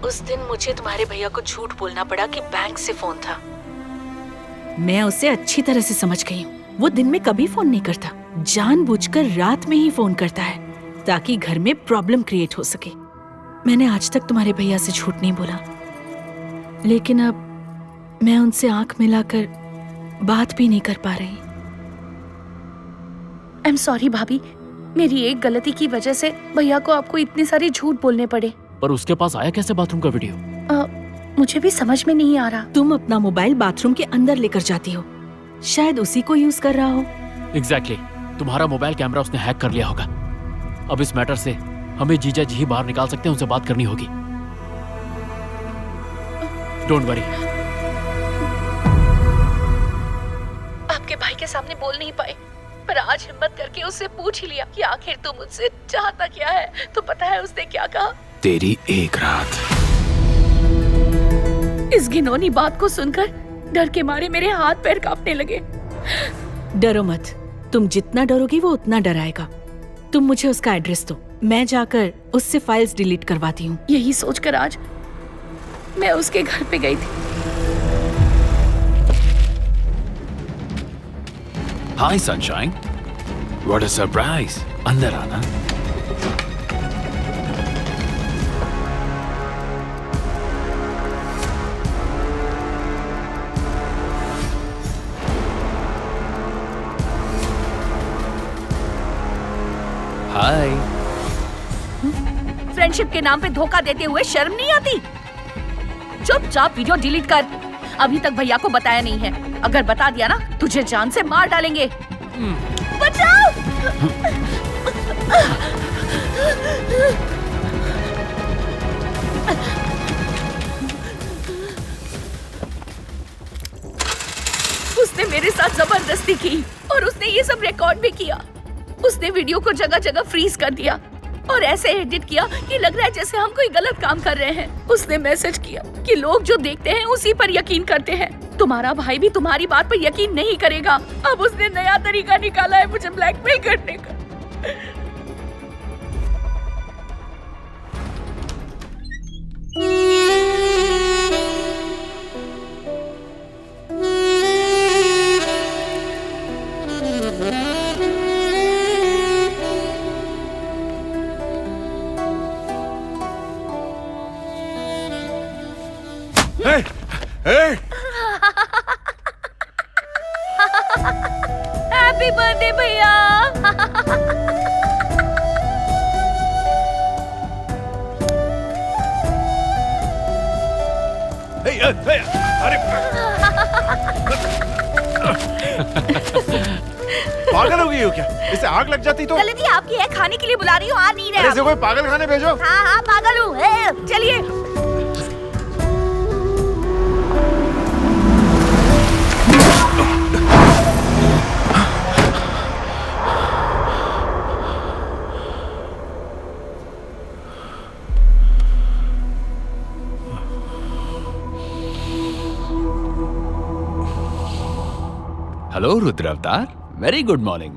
उस दिन मुझे तुम्हारे भैया को झूठ बोलना पड़ा कि बैंक से फोन था। मैं उसे अच्छी तरह से समझ गई हूँ। वो दिन में कभी फोन नहीं करता, जानबूझकर रात में ही फोन करता है ताकि घर में प्रॉब्लम क्रिएट हो सके। मैंने आज तक तुम्हारे भैया से झूठ नहीं बोला, लेकिन अब मैं उनसे आंख मिलाकर बात भी नहीं कर पा रही। आई एम सॉरी भाभी, मेरी एक गलती की वजह से भैया को आपको इतने सारे झूठ बोलने पड़े। पर उसके पास आया कैसे बाथरूम का वीडियो? मुझे भी समझ में नहीं आ रहा। तुम अपना मोबाइल बाथरूम के अंदर लेकर जाती हो, शायद उसी को यूज कर रहा हो। एग्जैक्टली, तुम्हारा मोबाइल कैमरा उसने हैक कर लिया होगा। अब इस मैटर से हमें जीजा जी ही बाहर निकाल सकते हैं, उनसे बात करनी होगी। Don't worry. आपके भाई के सामने बोल नहीं पाए, पर आज हिम्मत करके उससे पूछ ही लिया कि आखिर तू मुझसे चाहता क्या है। तो पता है उसने क्या कहा? तेरी एक रात। इस घिनौनी बात को सुनकर डर के मारे मेरे हाथ पैर कांपने लगे। डरो मत, तुम जितना डरोगी वो उतना डराएगा। तुम मुझे उसका एड्रेस दो, मैं जाकर उससे फाइल्स डिलीट करवाती हूँ। यही सोचकर आज मैं उसके घर पे गई थी। हाय सनशाइन, व्हाट अ सरप्राइज। अंदर आना। हाय। फ्रेंडशिप के नाम पे धोखा देते हुए शर्म नहीं आती? चुपचाप वीडियो डिलीट कर। अभी तक भैया को बताया नहीं है, अगर बता दिया ना तुझे जान से मार डालेंगे। बचाओ! उसने मेरे साथ जबरदस्ती की और उसने ये सब रिकॉर्ड भी किया। उसने वीडियो को जगह जगह फ्रीज कर दिया और ऐसे एडिट किया कि लग रहा है जैसे हम कोई गलत काम कर रहे हैं। उसने मैसेज किया कि लोग जो देखते हैं उसी पर यकीन करते हैं। तुम्हारा भाई भी तुम्हारी बात पर यकीन नहीं करेगा। अब उसने नया तरीका निकाला है मुझे ब्लैकमेल करने का। हैप्पी बर्थडे भैया। अरे पागल हो गई हो क्या? इसे आग लग जाती तो? गलती आपकी है, खाने के लिए बुला रही हूँ, आ नहीं रहे। इसे कोई पागल खाने भेजो। हाँ हाँ पागल हूँ, चलिए। हेलो रुद्र अवतार, वेरी गुड मॉर्निंग।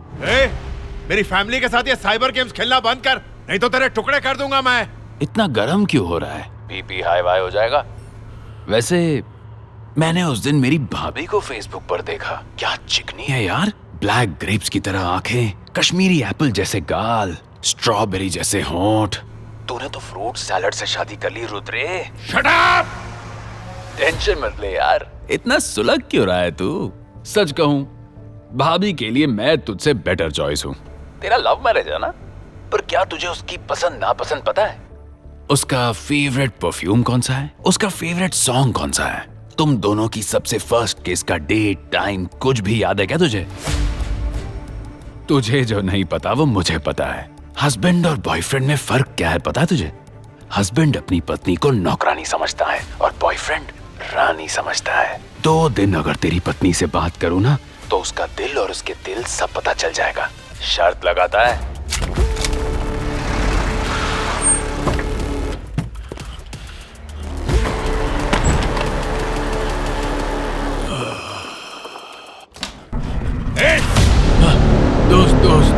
मेरी फैमिली के साथ ये साइबर गेम्स खेलना बंद कर, नहीं तो तेरे टुकड़े कर दूंगा मैं। इतना गर्म क्यों हो रहा है? बीपी हाई वाई हो जाएगा। वैसे मैंने उस दिन मेरी भाभी को फेसबुक पर देखा। क्या चिकनी है यार, ब्लैक ग्रेप्स की तरह आंखें, कश्मीरी एप्पल जैसे गाल, स्ट्रॉबेरी जैसे होंठ। तूने तो फ्रूट सैलड से शादी कर ली रुद्रे। Shut up! टेंशन मत ले यार, इतना सुलग क्यों रहा है तू? सच कहूं, भाभी के लिए मैं तुझसे बेटर चॉइस हूं। तेरा लव मैरिज है ना, पर क्या तुझे उसकी पसंद नापसंद पता है? उसका फेवरेट परफ्यूम कौन सा है? उसका फेवरेट सॉन्ग कौन सा है? तुम दोनों की सबसे फर्स्ट किस का डेट, टाइम कुछ भी याद है क्या तुझे? तुझे जो नहीं पता वो मुझे पता है। हस्बैंड और बॉयफ्रेंड में फर्क क्या है पता है तुझे? हस्बैंड अपनी पत्नी को नौकरानी समझता है और बॉयफ्रेंड रानी समझता है। 2 दिन अगर तेरी पत्नी से बात करूं ना, तो उसका दिल और उसके दिल सब पता चल जाएगा। शर्त लगाता है? दोस्त,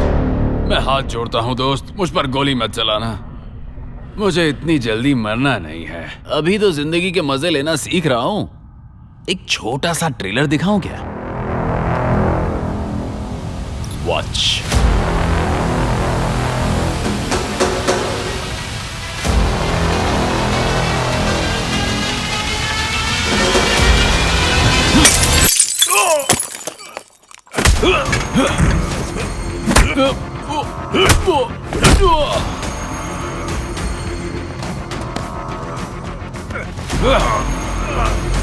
मैं हाथ जोड़ता हूं दोस्त, मुझ पर गोली मत चलाना। मुझे इतनी जल्दी मरना नहीं है, अभी तो जिंदगी के मजे लेना सीख रहा हूं। एक छोटा सा ट्रेलर दिखाऊं क्या? वॉच।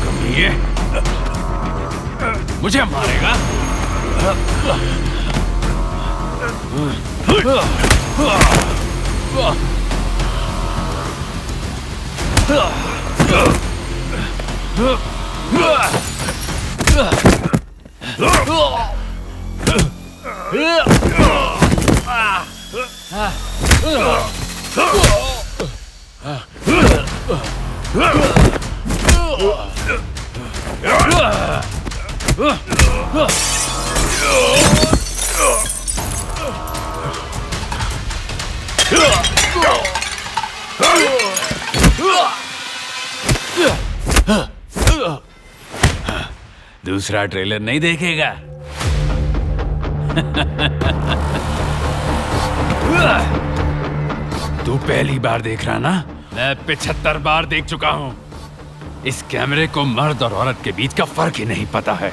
कमीने, मुझे मारेगा? दूसरा ट्रेलर नहीं देखेगा? तू पहली बार देख रहा ना? मैं 75 बार देख चुका हूं। इस कैमरे को मर्द और औरत के बीच का फर्क ही नहीं पता है।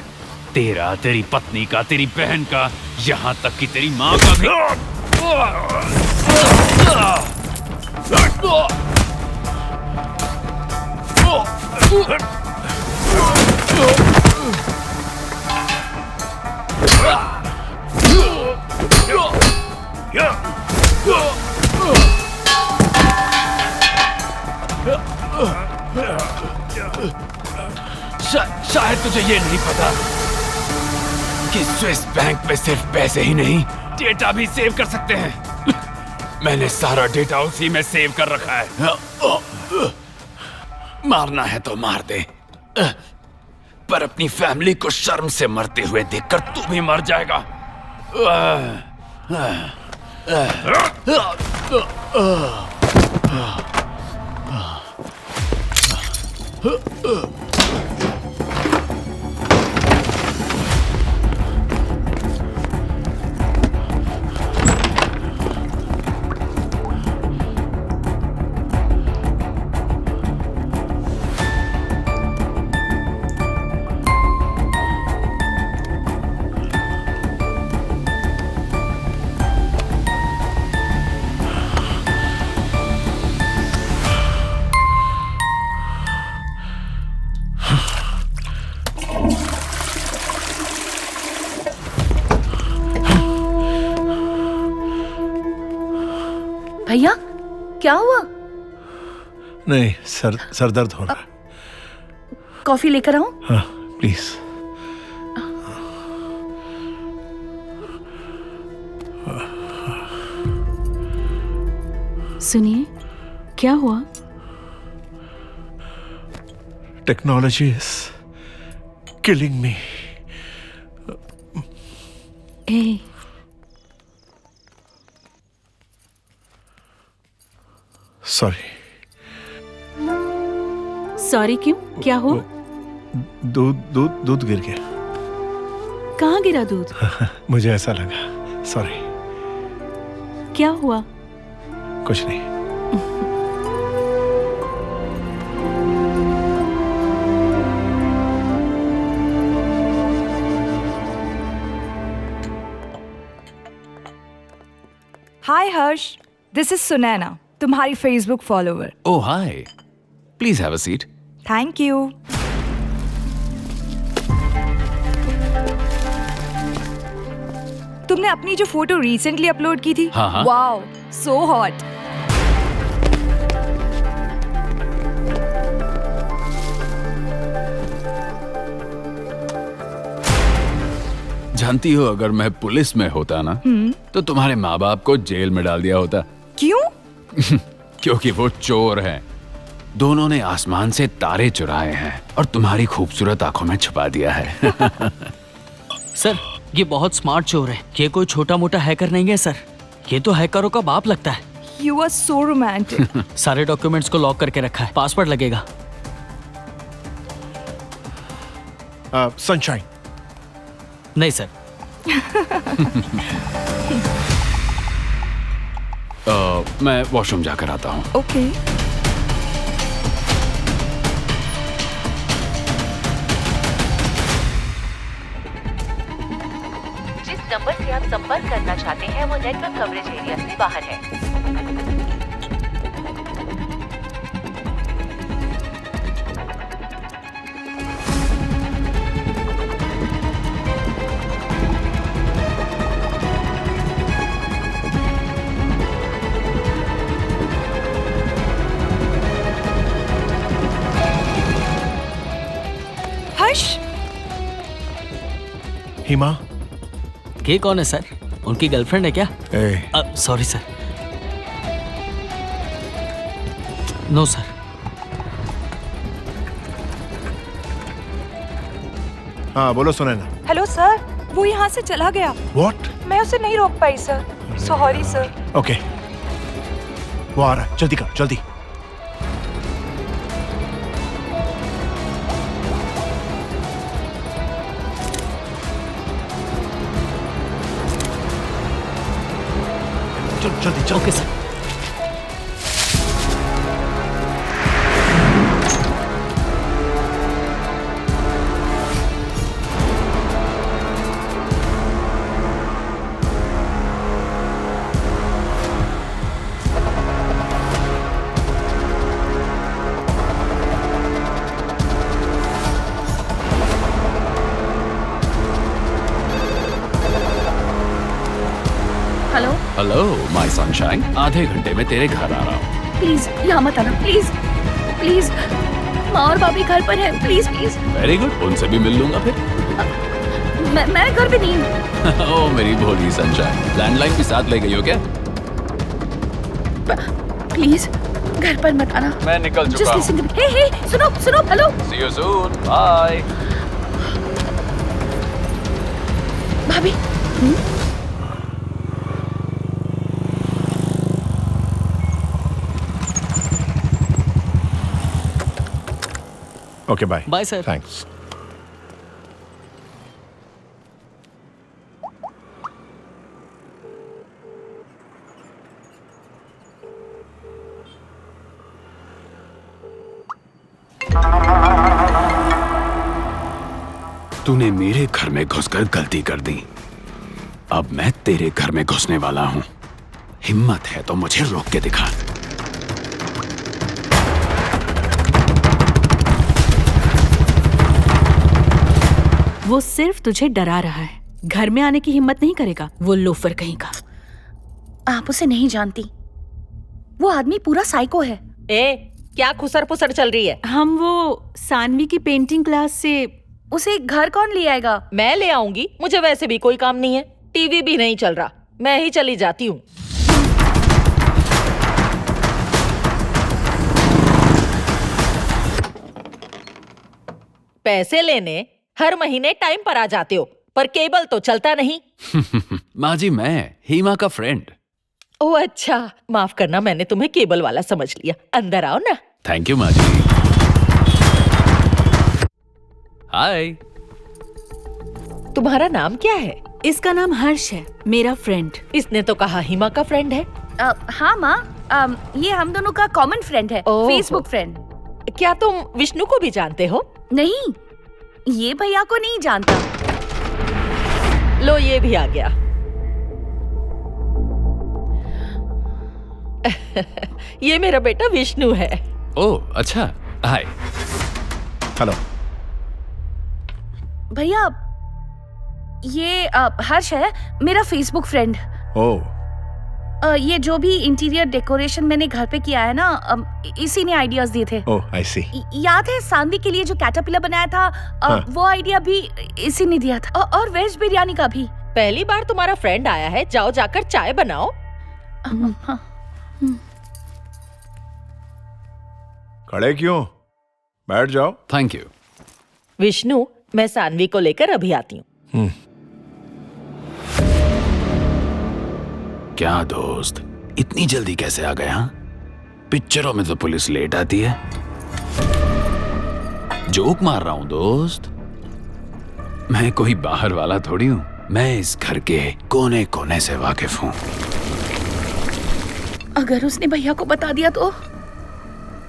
तेरा, तेरी पत्नी का, तेरी बहन का, यहां तक कि तेरी मां का भी। शायद तुझे ये नहीं पता कि स्विस बैंक में सिर्फ पैसे ही नहीं, डेटा भी सेव कर सकते हैं। मैंने सारा डेटा उसी में सेव कर रखा है। मारना है तो मार दे, पर अपनी फैमिली को शर्म से मरते हुए देखकर तू भी मर जाएगा। भैया क्या हुआ? नहीं, सर दर्द हो रहा है। कॉफी लेकर आऊं? हाँ प्लीज। सुनिए, क्या हुआ? Technology is killing me. A, sorry. Sorry क्यों? क्या हो? दूध गिर गया। कहाँ गिरा दूध? मुझे ऐसा लगा, सॉरी। क्या हुआ? कुछ नहीं। हाय हर्ष, दिस इज सुनैना, तुम्हारी Facebook follower. Oh hi, please have a seat. Thank you. तुमने अपनी जो फोटो रिसेंटली अपलोड की थी, हाँ। Wow, so hot. जानती हो, अगर मैं पुलिस में होता ना तो तुम्हारे माँ बाप को जेल में डाल दिया होता। क्यों? क्योंकि वो चोर हैं। दोनों ने आसमान से तारे चुराए हैं और तुम्हारी खूबसूरत आंखों में छुपा दिया है। सर, ये बहुत स्मार्ट चोर है। ये कोई छोटा मोटा हैकर नहीं है सर, ये तो हैकरों का बाप लगता है। You are so romantic. सारे डॉक्यूमेंट्स को लॉक करके रखा है, पासवर्ड लगेगा। सनशाइन। नहीं सर। मैं वॉशरूम जाकर आता हूँ। ओके। जिस नंबर से आप संपर्क करना चाहते हैं वो नेटवर्क कवरेज एरिया से बाहर है। हिमा। ये कौन है सर? उनकी गर्लफ्रेंड है क्या? ए, सॉरी सर। No sir. हाँ बोलो सुनैना। हेलो सर, वो यहाँ से चला गया। व्हाट? मैं उसे नहीं रोक पाई सर, सॉरी सर। ओके, वो आ रहा है, जल्दी कर जल्दी। चल जल्दी चल। Okay sir. Hello hello my sunshine, आधे घंटे में तेरे घर आ रहा हूँ। प्लीज यहाँ मत आना, प्लीज प्लीज। माँ और भाभी घर पर हैं, प्लीज प्लीज। वेरी गुड, उनसे भी मिल लूंगा फिर। मैं घर पे नहीं हूँ। ओ मेरी भोली सनशाइन, लैंडलाइन भी साथ ले गई हो क्या? प्लीज घर पर मत आना। मैं निकल चुका हूँ। हे सुनो सुनो, hello. See you soon, bye। भाभी। Okay bye. Bye sir. Thanks. तूने मेरे घर में घुसकर गलती कर दी, अब मैं तेरे घर में घुसने वाला हूँ। हिम्मत है तो मुझे रोक के दिखा। वो सिर्फ तुझे डरा रहा है, घर में आने की हिम्मत नहीं करेगा, वो लोफर कहीं का। आप उसे नहीं जानती, वो आदमी पूरा साइको है। क्या खुसर पुसर चल रही है? हम वो सानवी की पेंटिंग क्लास से। उसे घर कौन ले आएगा? मैं ले आऊंगी, मुझे वैसे भी कोई काम नहीं है, टीवी भी नहीं चल रहा, मैं ही चली जाती हूँ। पैसे लेने हर महीने टाइम पर आ जाते हो, पर केबल तो चलता नहीं। माँ जी, मैं हीमा का फ्रेंड। ओह अच्छा, माफ करना, मैंने तुम्हें केबल वाला समझ लिया। अंदर आओ ना। थैंक यू माँ जी। हाय। तुम्हारा नाम क्या है? इसका नाम हर्ष है, मेरा फ्रेंड। इसने तो कहा हिमा का फ्रेंड है। हाँ माँ, ये हम दोनों का कॉमन फ्रेंड है, फेसबुक फ्रेंड। क्या तुम विष्णु को भी जानते हो? नहीं, ये भैया को नहीं जानता। लो ये भी आ गया। ये मेरा बेटा विष्णु है। ओह अच्छा, हाय। हेलो भैया, ये हर्ष है, मेरा फेसबुक फ्रेंड। ओह, ये जो भी इंटीरियर डेकोरेशन मैंने घर पे किया है ना, इसी ने आइडियाज दिए थे। ओह आई सी। याद है सानवी के लिए जो कैटरपिलर बनाया था? हाँ। वो आइडिया भी इसी ने दिया था, और वेज बिरयानी का भी। पहली बार तुम्हारा फ्रेंड आया है, जाओ जाकर चाय बनाओ। खड़े क्यों? बैठ जाओ। Thank you. विष्णु, मैं सानवी को लेकर अभी आती हूँ। क्या दोस्त, इतनी जल्दी कैसे आ गया? पिक्चरों में तो पुलिस लेट आती है। जोक मार रहा हूं दोस्त, मैं कोई बाहर वाला थोड़ी हूं। मैं इस घर के कोने कोने से वाकिफ हूं। अगर उसने भैया को बता दिया तो?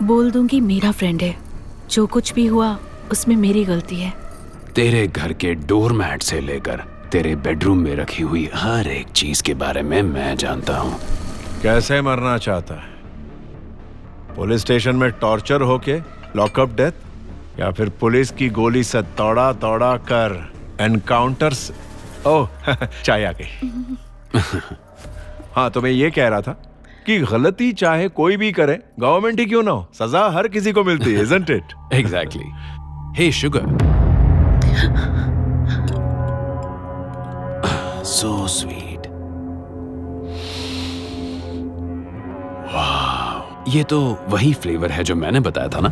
बोल दूंगी मेरा फ्रेंड है, जो कुछ भी हुआ उसमें मेरी गलती है। तेरे घर के डोरमैट से लेकर तेरे बेडरूम में रखी हुई हर एक चीज के बारे में मैं जानता हूं। कैसे मरना चाहता है? पुलिस स्टेशन में टॉर्चर होके लॉकअप डेथ, या फिर पुलिस की गोली से तोड़ा तोड़ा कर एनकाउंटर से? ओह चाय आ गई। हाँ, तो मैं ये कह रहा था कि गलती चाहे कोई भी करे, गवर्नमेंट ही क्यों ना हो, सजा हर किसी को मिलती है, isn't it? Exactly. Hey sugar. So sweet. ये तो वही फ्लेवर है जो मैंने बताया था ना?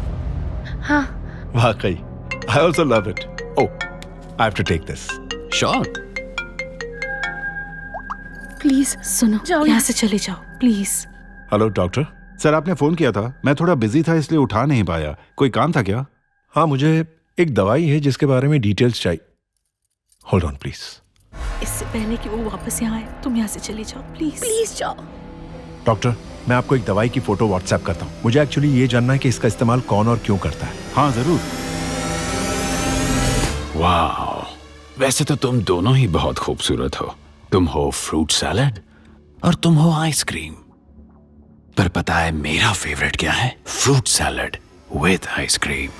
हाँ। वाकई I also love it. Oh, I have to take this. Sure. Please सुनो, जाओ यहाँ से चले जाओ प्लीज। Hello doctor. सर आपने फोन किया था, मैं थोड़ा बिजी था इसलिए उठा नहीं पाया। कोई काम था क्या? हाँ, मुझे एक दवाई है जिसके बारे में डिटेल्स चाहिए। Hold on please. इससे पहले कि वो वापस यहाँ आए, तुम यहाँ से चले जाओ प्लीज। प्लीज जाओ। डॉक्टर, मैं आपको एक दवाई की फोटो व्हाट्सएप करता हूँ। मुझे एक्चुअली ये जानना है कि इसका इस्तेमाल कौन और क्यों करता है। हाँ जरूर। वाह, वैसे तो तुम दोनों ही बहुत खूबसूरत हो। तुम हो फ्रूट सैलेड और तुम हो आइसक्रीम। पर पता है मेरा फेवरेट क्या है? Fruit salad with ice cream.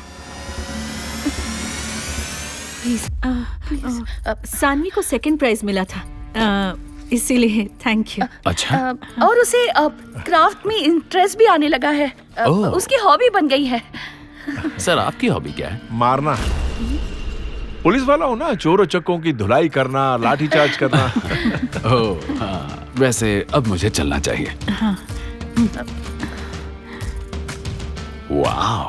Saanvi को सेकंड प्राइज मिला था, इसीलिए थैंक यू। अच्छा। और उसे क्राफ्ट में इंटरेस्ट भी आने लगा है। ओह। उसकी हॉबी बन गई है। सर आपकी हॉबी क्या है? मारना। पुलिस वाला हो ना, चोर चक्कों की धुलाई करना, लाठीचार्ज करना। ओह हाँ, वैसे अब मुझे चलना चाहिए। हाँ। वाह,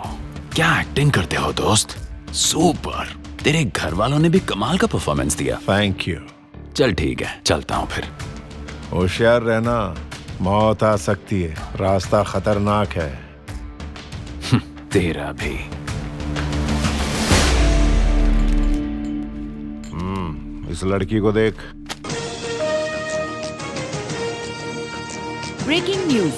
क्या एक्टिंग करते हो दोस्त, सुपर। तेरे घर वालों ने भी कमाल का परफॉर्मेंस दिया। Thank you. चल ठीक है, चलता हूँ फिर। होशियार रहना, मौत आ सकती है, रास्ता खतरनाक है। तेरा भी। इस लड़की को देख। Breaking news.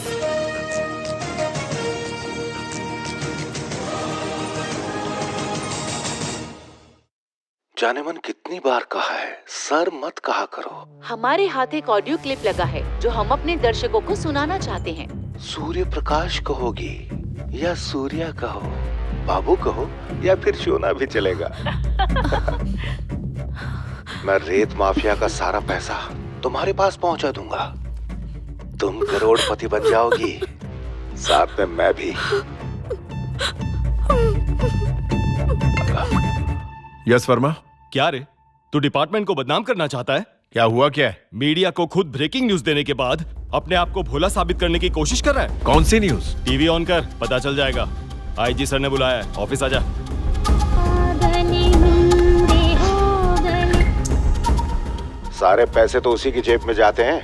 जाने मन कितनी बार कहा है, सर मत कहा करो। हमारे हाथ एक ऑडियो क्लिप लगा है जो हम अपने दर्शकों को सुनाना चाहते हैं। सूर्य प्रकाश कहोगी या सूर्या कहो, बाबू कहो या फिर सोना भी चलेगा। मैं रेत माफिया का सारा पैसा तुम्हारे पास पहुंचा दूंगा। तुम करोड़पति बन जाओगी, साथ में मैं भी। यस वर्मा। क्या रे, तू डिपार्टमेंट को बदनाम करना चाहता है? क्या हुआ क्या है? मीडिया को खुद ब्रेकिंग न्यूज देने के बाद अपने आप को भोला साबित करने की कोशिश कर रहा है। कौन सी न्यूज? टीवी ऑन कर, पता चल जाएगा। आईजी सर ने बुलाया है, ऑफिस आजा। सारे पैसे तो उसी की जेब में जाते हैं।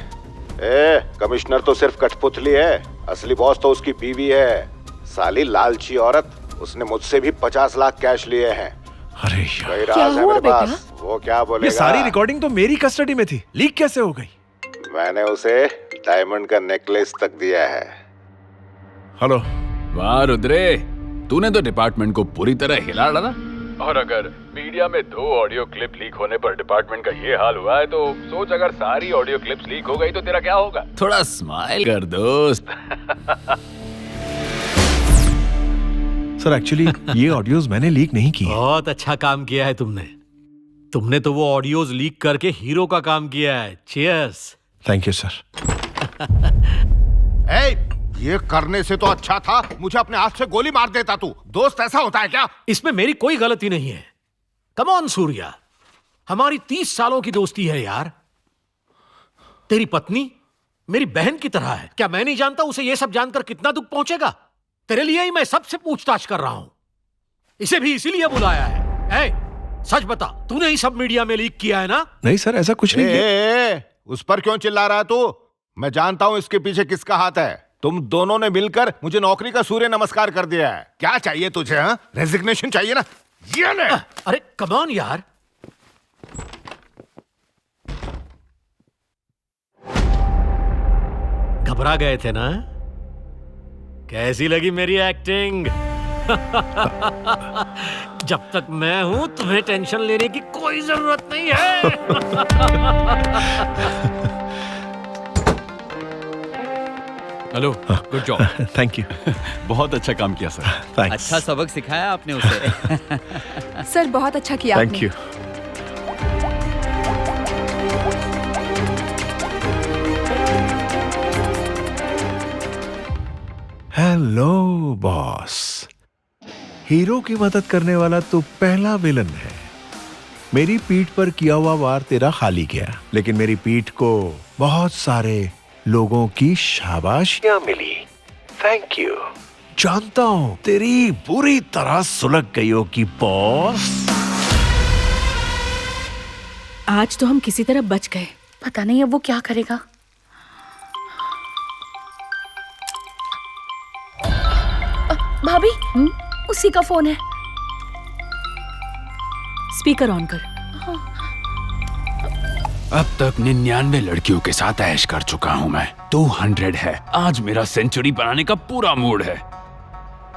कमिश्नर तो सिर्फ कठपुतली है, असली बॉस तो उसकी बीवी है। साली लालची औरत, उसने मुझसे भी 50 लाख कैश लिए हैं। अरे यार, क्या हुआ बेटा? वो क्या बोलेगा? ये सारी रिकॉर्डिंग तो मेरी कस्टडी में थी, लीक कैसे हो गई? मैंने उसे डायमंड का नेकलेस तक दिया है। हेलो। वाह रुद्रे, तूने तो डिपार्टमेंट को पूरी तरह हिला डाला। और अगर मीडिया में 2 ऑडियो क्लिप लीक होने पर डिपार्टमेंट का ये हाल हुआ है, तो सोच अगर सारी ऑडियो क्लिप्स लीक हो गई तो तेरा क्या होगा? थोड़ा स्माइल कर दोस्त। सर एक्चुअली ये ऑडियोज मैंने लीक नहीं की। बहुत अच्छा काम किया है तुमने। तुमने तो वो ऑडियोज लीक करके हीरो का काम किया है। चीयर्स। Thank you sir. ये करने से तो अच्छा था मुझे अपने हाथ से गोली मार देता तू। दोस्त ऐसा होता है क्या? इसमें मेरी कोई गलती नहीं है। कम ऑन सूर्या, हमारी 30 सालों की दोस्ती है यार। तेरी पत्नी मेरी बहन की तरह है। क्या मैं नहीं जानता उसे ये सब जानकर कितना दुख पहुंचेगा? तेरे लिए ही मैं सबसे पूछताछ कर रहा हूं। इसे भी इसीलिए बुलाया है। सच बता, तूने ही सब मीडिया में लीक किया है ना? नहीं सर, ऐसा कुछ नहीं है। उस पर क्यों चिल्ला रहा है तू? मैं जानता हूं इसके पीछे किसका हाथ है। तुम दोनों ने मिलकर मुझे नौकरी का सूर्य नमस्कार कर दिया है। क्या चाहिए तुझे? हाँ, रेजिग्नेशन चाहिए ना? ये ले। अरे कम ऑन यार। घबरा गए थे ना? कैसी लगी मेरी एक्टिंग? जब तक मैं हूं तुम्हें टेंशन लेने की कोई जरूरत नहीं है। Hello, good job. Thank you. बहुत अच्छा काम किया सर। अच्छा सबक सिखाया आपने उसे। सर बहुत अच्छा किया thank you. Hello boss. Hero की मदद करने वाला तो पहला विलन है। मेरी पीठ पर किया हुआ वार तेरा खाली गया, लेकिन मेरी पीठ को बहुत सारे लोगों की शाबाशियां मिली। Thank you. जानता हूं तेरी बुरी तरह सुलग गई होगी बॉस। आज तो हम किसी तरह बच गए। पता नहीं अब वो क्या करेगा। भाभी, उसी का फोन है। स्पीकर ऑन कर। अब तक 99 लड़कियों के साथ ऐश कर चुका हूं मैं। 200 है। आज मेरा सेंचुरी बनाने का पूरा मूड है।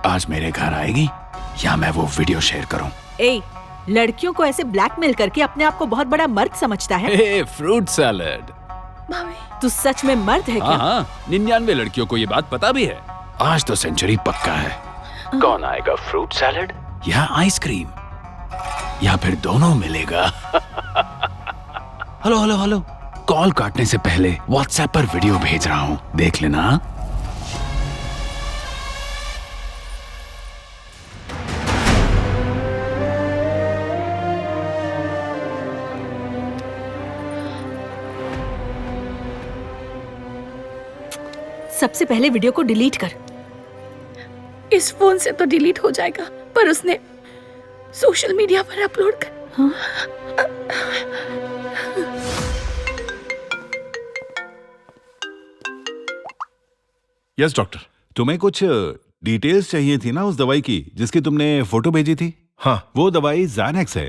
आज मेरे घर आएगी या मैं वो वीडियो शेयर करूं? ए, लड़कियों को ऐसे ब्लैकमेल करके अपने आप को बहुत बड़ा मर्द समझता है? Fruit salad. तू सच में मर्द है क्या? हाँ, 99 लड़कियों को ये बात पता भी है। आज तो सेंचुरी पक्का है। कौन आएगा, फ्रूट सैलेड या आइसक्रीम, या फिर दोनों मिलेगा? हेलो हेलो हेलो, कॉल काटने से पहले व्हाट्सएप पर वीडियो भेज रहा हूं, देख लेना। सबसे पहले वीडियो को डिलीट कर। इस फोन से तो डिलीट हो जाएगा, पर उसने सोशल मीडिया पर अपलोड कर। हाँ? Yes doctor. तुम्हें कुछ डिटेल्स चाहिए थी ना उस दवाई की जिसकी तुमने फोटो भेजी थी? हाँ, वो दवाई ज़ैनेक्स है।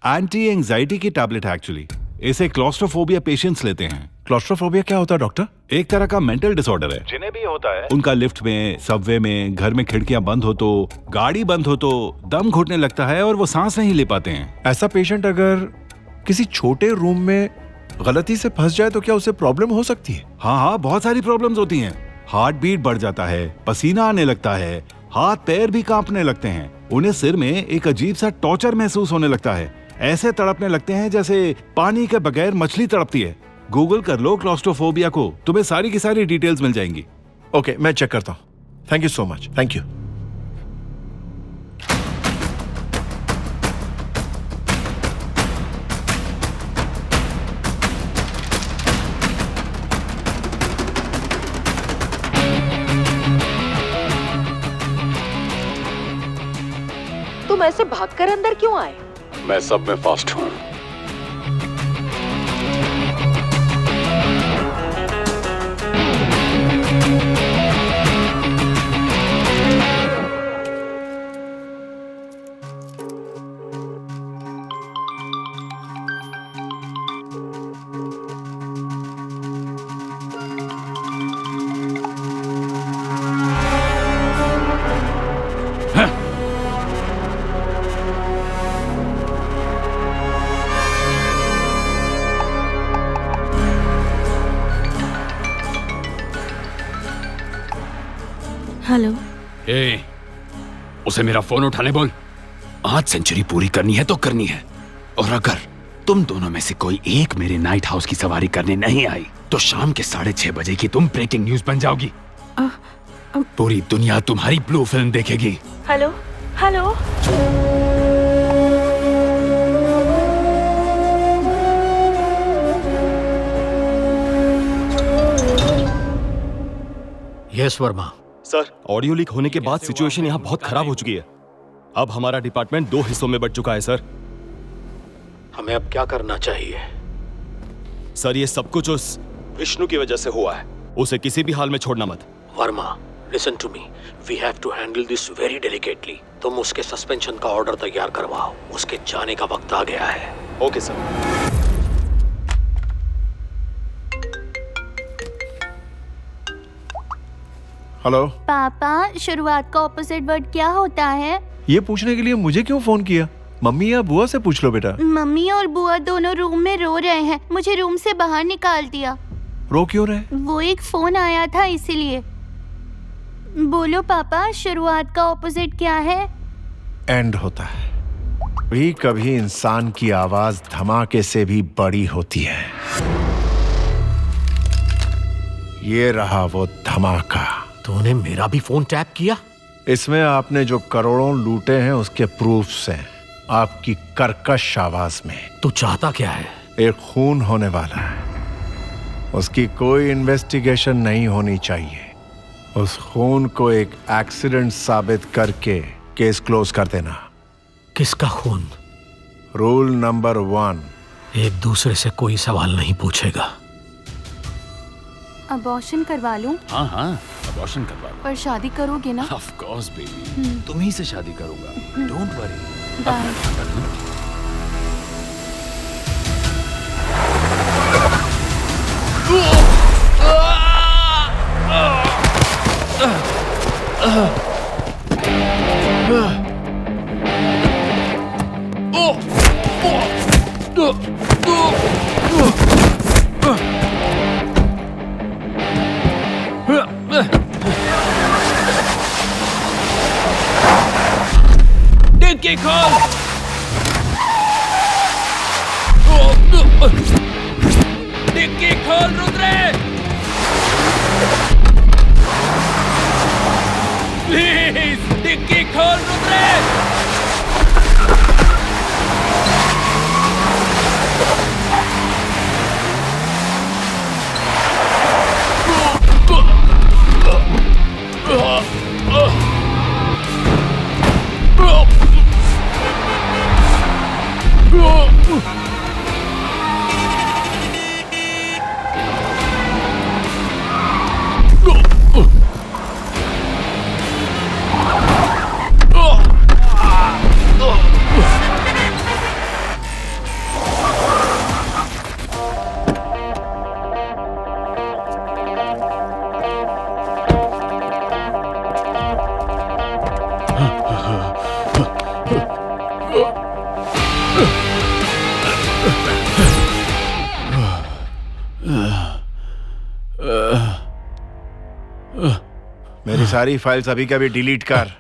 एंटी एंजाइटी की टैबलेट है एक्चुअली। इसे क्लॉस्ट्रोफोबिया पेशेंट्स लेते हैं। क्लॉस्ट्रोफोबिया क्या होता है डॉक्टर? एक तरह का मेंटल डिसऑर्डर है। जिन्हें भी होता है उनका लिफ्ट में, सबवे में, घर में खिड़कियां बंद हो तो, गाड़ी बंद हो तो दम घुटने लगता है और वो सांस नहीं ले पाते हैं। ऐसा पेशेंट अगर किसी छोटे रूम में गलती से फंस जाए तो क्या उसे प्रॉब्लम हो सकती है? हाँ हाँ, बहुत सारी प्रॉब्लम्स होती हैं। हार्ट बीट बढ़ जाता है, पसीना आने लगता है, हाथ पैर भी कांपने लगते हैं। उन्हें सिर में एक अजीब सा टॉर्चर महसूस होने लगता है। ऐसे तड़पने लगते हैं जैसे पानी के बगैर मछली तड़पती है। गूगल कर लो क्लॉस्ट्रोफोबिया को, तुम्हें सारी की सारी डिटेल्स मिल जाएंगी। ओके, मैं चेक करता हूँ। Thank you so much. Thank you. तुम ऐसे भागकर अंदर क्यों आए? मैं सब में फास्ट हूँ। हेलो। ए, उसे मेरा फोन उठाने बोल। आज सेंचुरी पूरी करनी है तो करनी है, और अगर तुम दोनों में से कोई एक मेरे नाइट हाउस की सवारी करने नहीं आई तो शाम के 6:30 बजे की तुम ब्रेकिंग न्यूज बन जाओगी। पूरी दुनिया तुम्हारी ब्लू फिल्म देखेगी। Hello hello. Yes Verma. Sir, audio leak होने के बाद सिचुएशन यहाँ बहुत खराब हो चुकी है। अब हमारा डिपार्टमेंट 2 हिस्सों में बंट चुका है सर। हमें अब क्या करना चाहिए? सर, ये सब कुछ उस विष्णु की वजह से हुआ है। उसे किसी भी हाल में छोड़ना मत। Verma, listen to me. We have to handle this very delicately. तुम उसके सस्पेंशन का ऑर्डर तैयार करवाओ। उसके जाने का वक्त आ गया है। Okay sir. हेलो पापा, शुरुआत का ऑपोजिट वर्ड क्या होता है? ये पूछने के लिए मुझे क्यों फोन किया? मम्मी या बुआ से पूछ लो बेटा। मम्मी और बुआ दोनों रूम में रो रहे हैं। मुझे रूम से बाहर निकाल दिया। रो क्यों रहे? वो एक फोन आया था इसीलिए। बोलो पापा, शुरुआत का ऑपोजिट क्या है? एंड होता है। कभी कभी इंसान की आवाज धमाके से भी बड़ी होती है। ये रहा वो धमाका। तूने मेरा भी फोन टैप किया? इसमें आपने जो करोड़ों लूटे हैं उसके प्रूफ्स हैं, आपकी कर्कश आवाज में। तू चाहता क्या है? एक खून होने वाला है, उसकी कोई इन्वेस्टिगेशन नहीं होनी चाहिए। उस खून को एक एक्सीडेंट साबित करके केस क्लोज कर देना। किसका खून? रूल नंबर 1, एक दूसरे से कोई सवाल नहीं पूछेगा। अबॉर्शन करवा लूं? हाँ हाँ, अबॉर्शन करवा लो। पर शादी करोगे ना? ऑफ कोर्स बेबी, तुम ही से शादी करूंगा, डोंट वरी। बाय। डिक्की खोल। डिक्की खोल रुद्रे, प्लीज डिक्की खोल रुद्रे। मेरी सारी फाइल्स अभी के अभी डिलीट कर।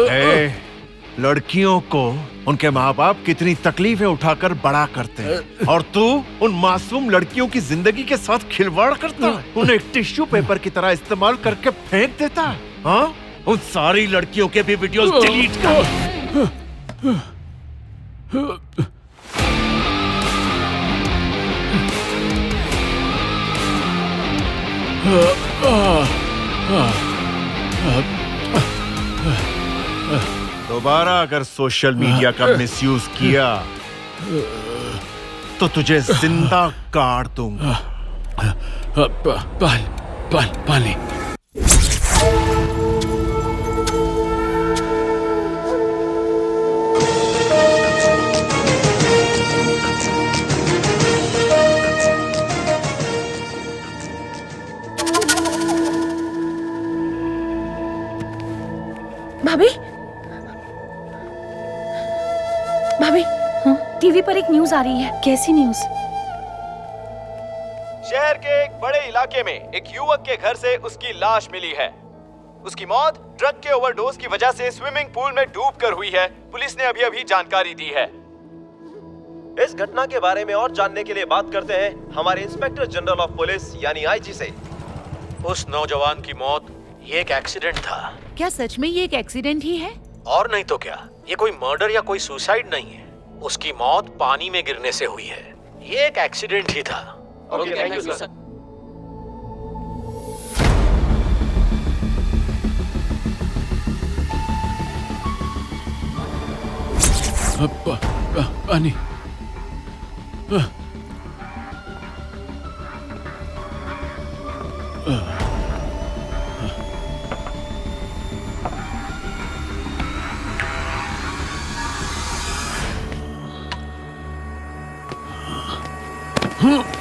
ए, लड़कियों को उनके माँ बाप कितनी तकलीफें उठाकर बड़ा करते हैं और तू उन मासूम लड़कियों की जिंदगी के साथ खिलवाड़ करता है, उन्हें एक टिश्यू पेपर की तरह इस्तेमाल करके फेंक देता है। हाँ? उन सारी लड़कियों के भी वीडियोस डिलीट कर। दोबारा अगर सोशल मीडिया का मिसयूज किया तो तुझे जिंदा काट दूंगा। पानी। भाभी, भाभी, टीवी पर एक न्यूज आ रही है। कैसी न्यूज? शहर के एक बड़े इलाके में एक युवक के घर से उसकी लाश मिली है। उसकी मौत ड्रग के ओवरडोज की वजह से स्विमिंग पूल में डूबकर हुई है। पुलिस ने अभी जानकारी दी है। इस घटना के बारे में और जानने के लिए बात करते हैं हमारे इंस्पेक्टर जनरल ऑफ पुलिस यानी आईजी से। उस नौजवान की मौत ये एक एक्सीडेंट था। क्या सच में ये एक एक्सीडेंट ही है? और नहीं तो क्या, ये कोई मर्डर या कोई सुसाइड नहीं है। उसकी मौत पानी में गिरने से हुई है। ये एक एक्सीडेंट ही था। Okay, thank you sir. पानी। Huh?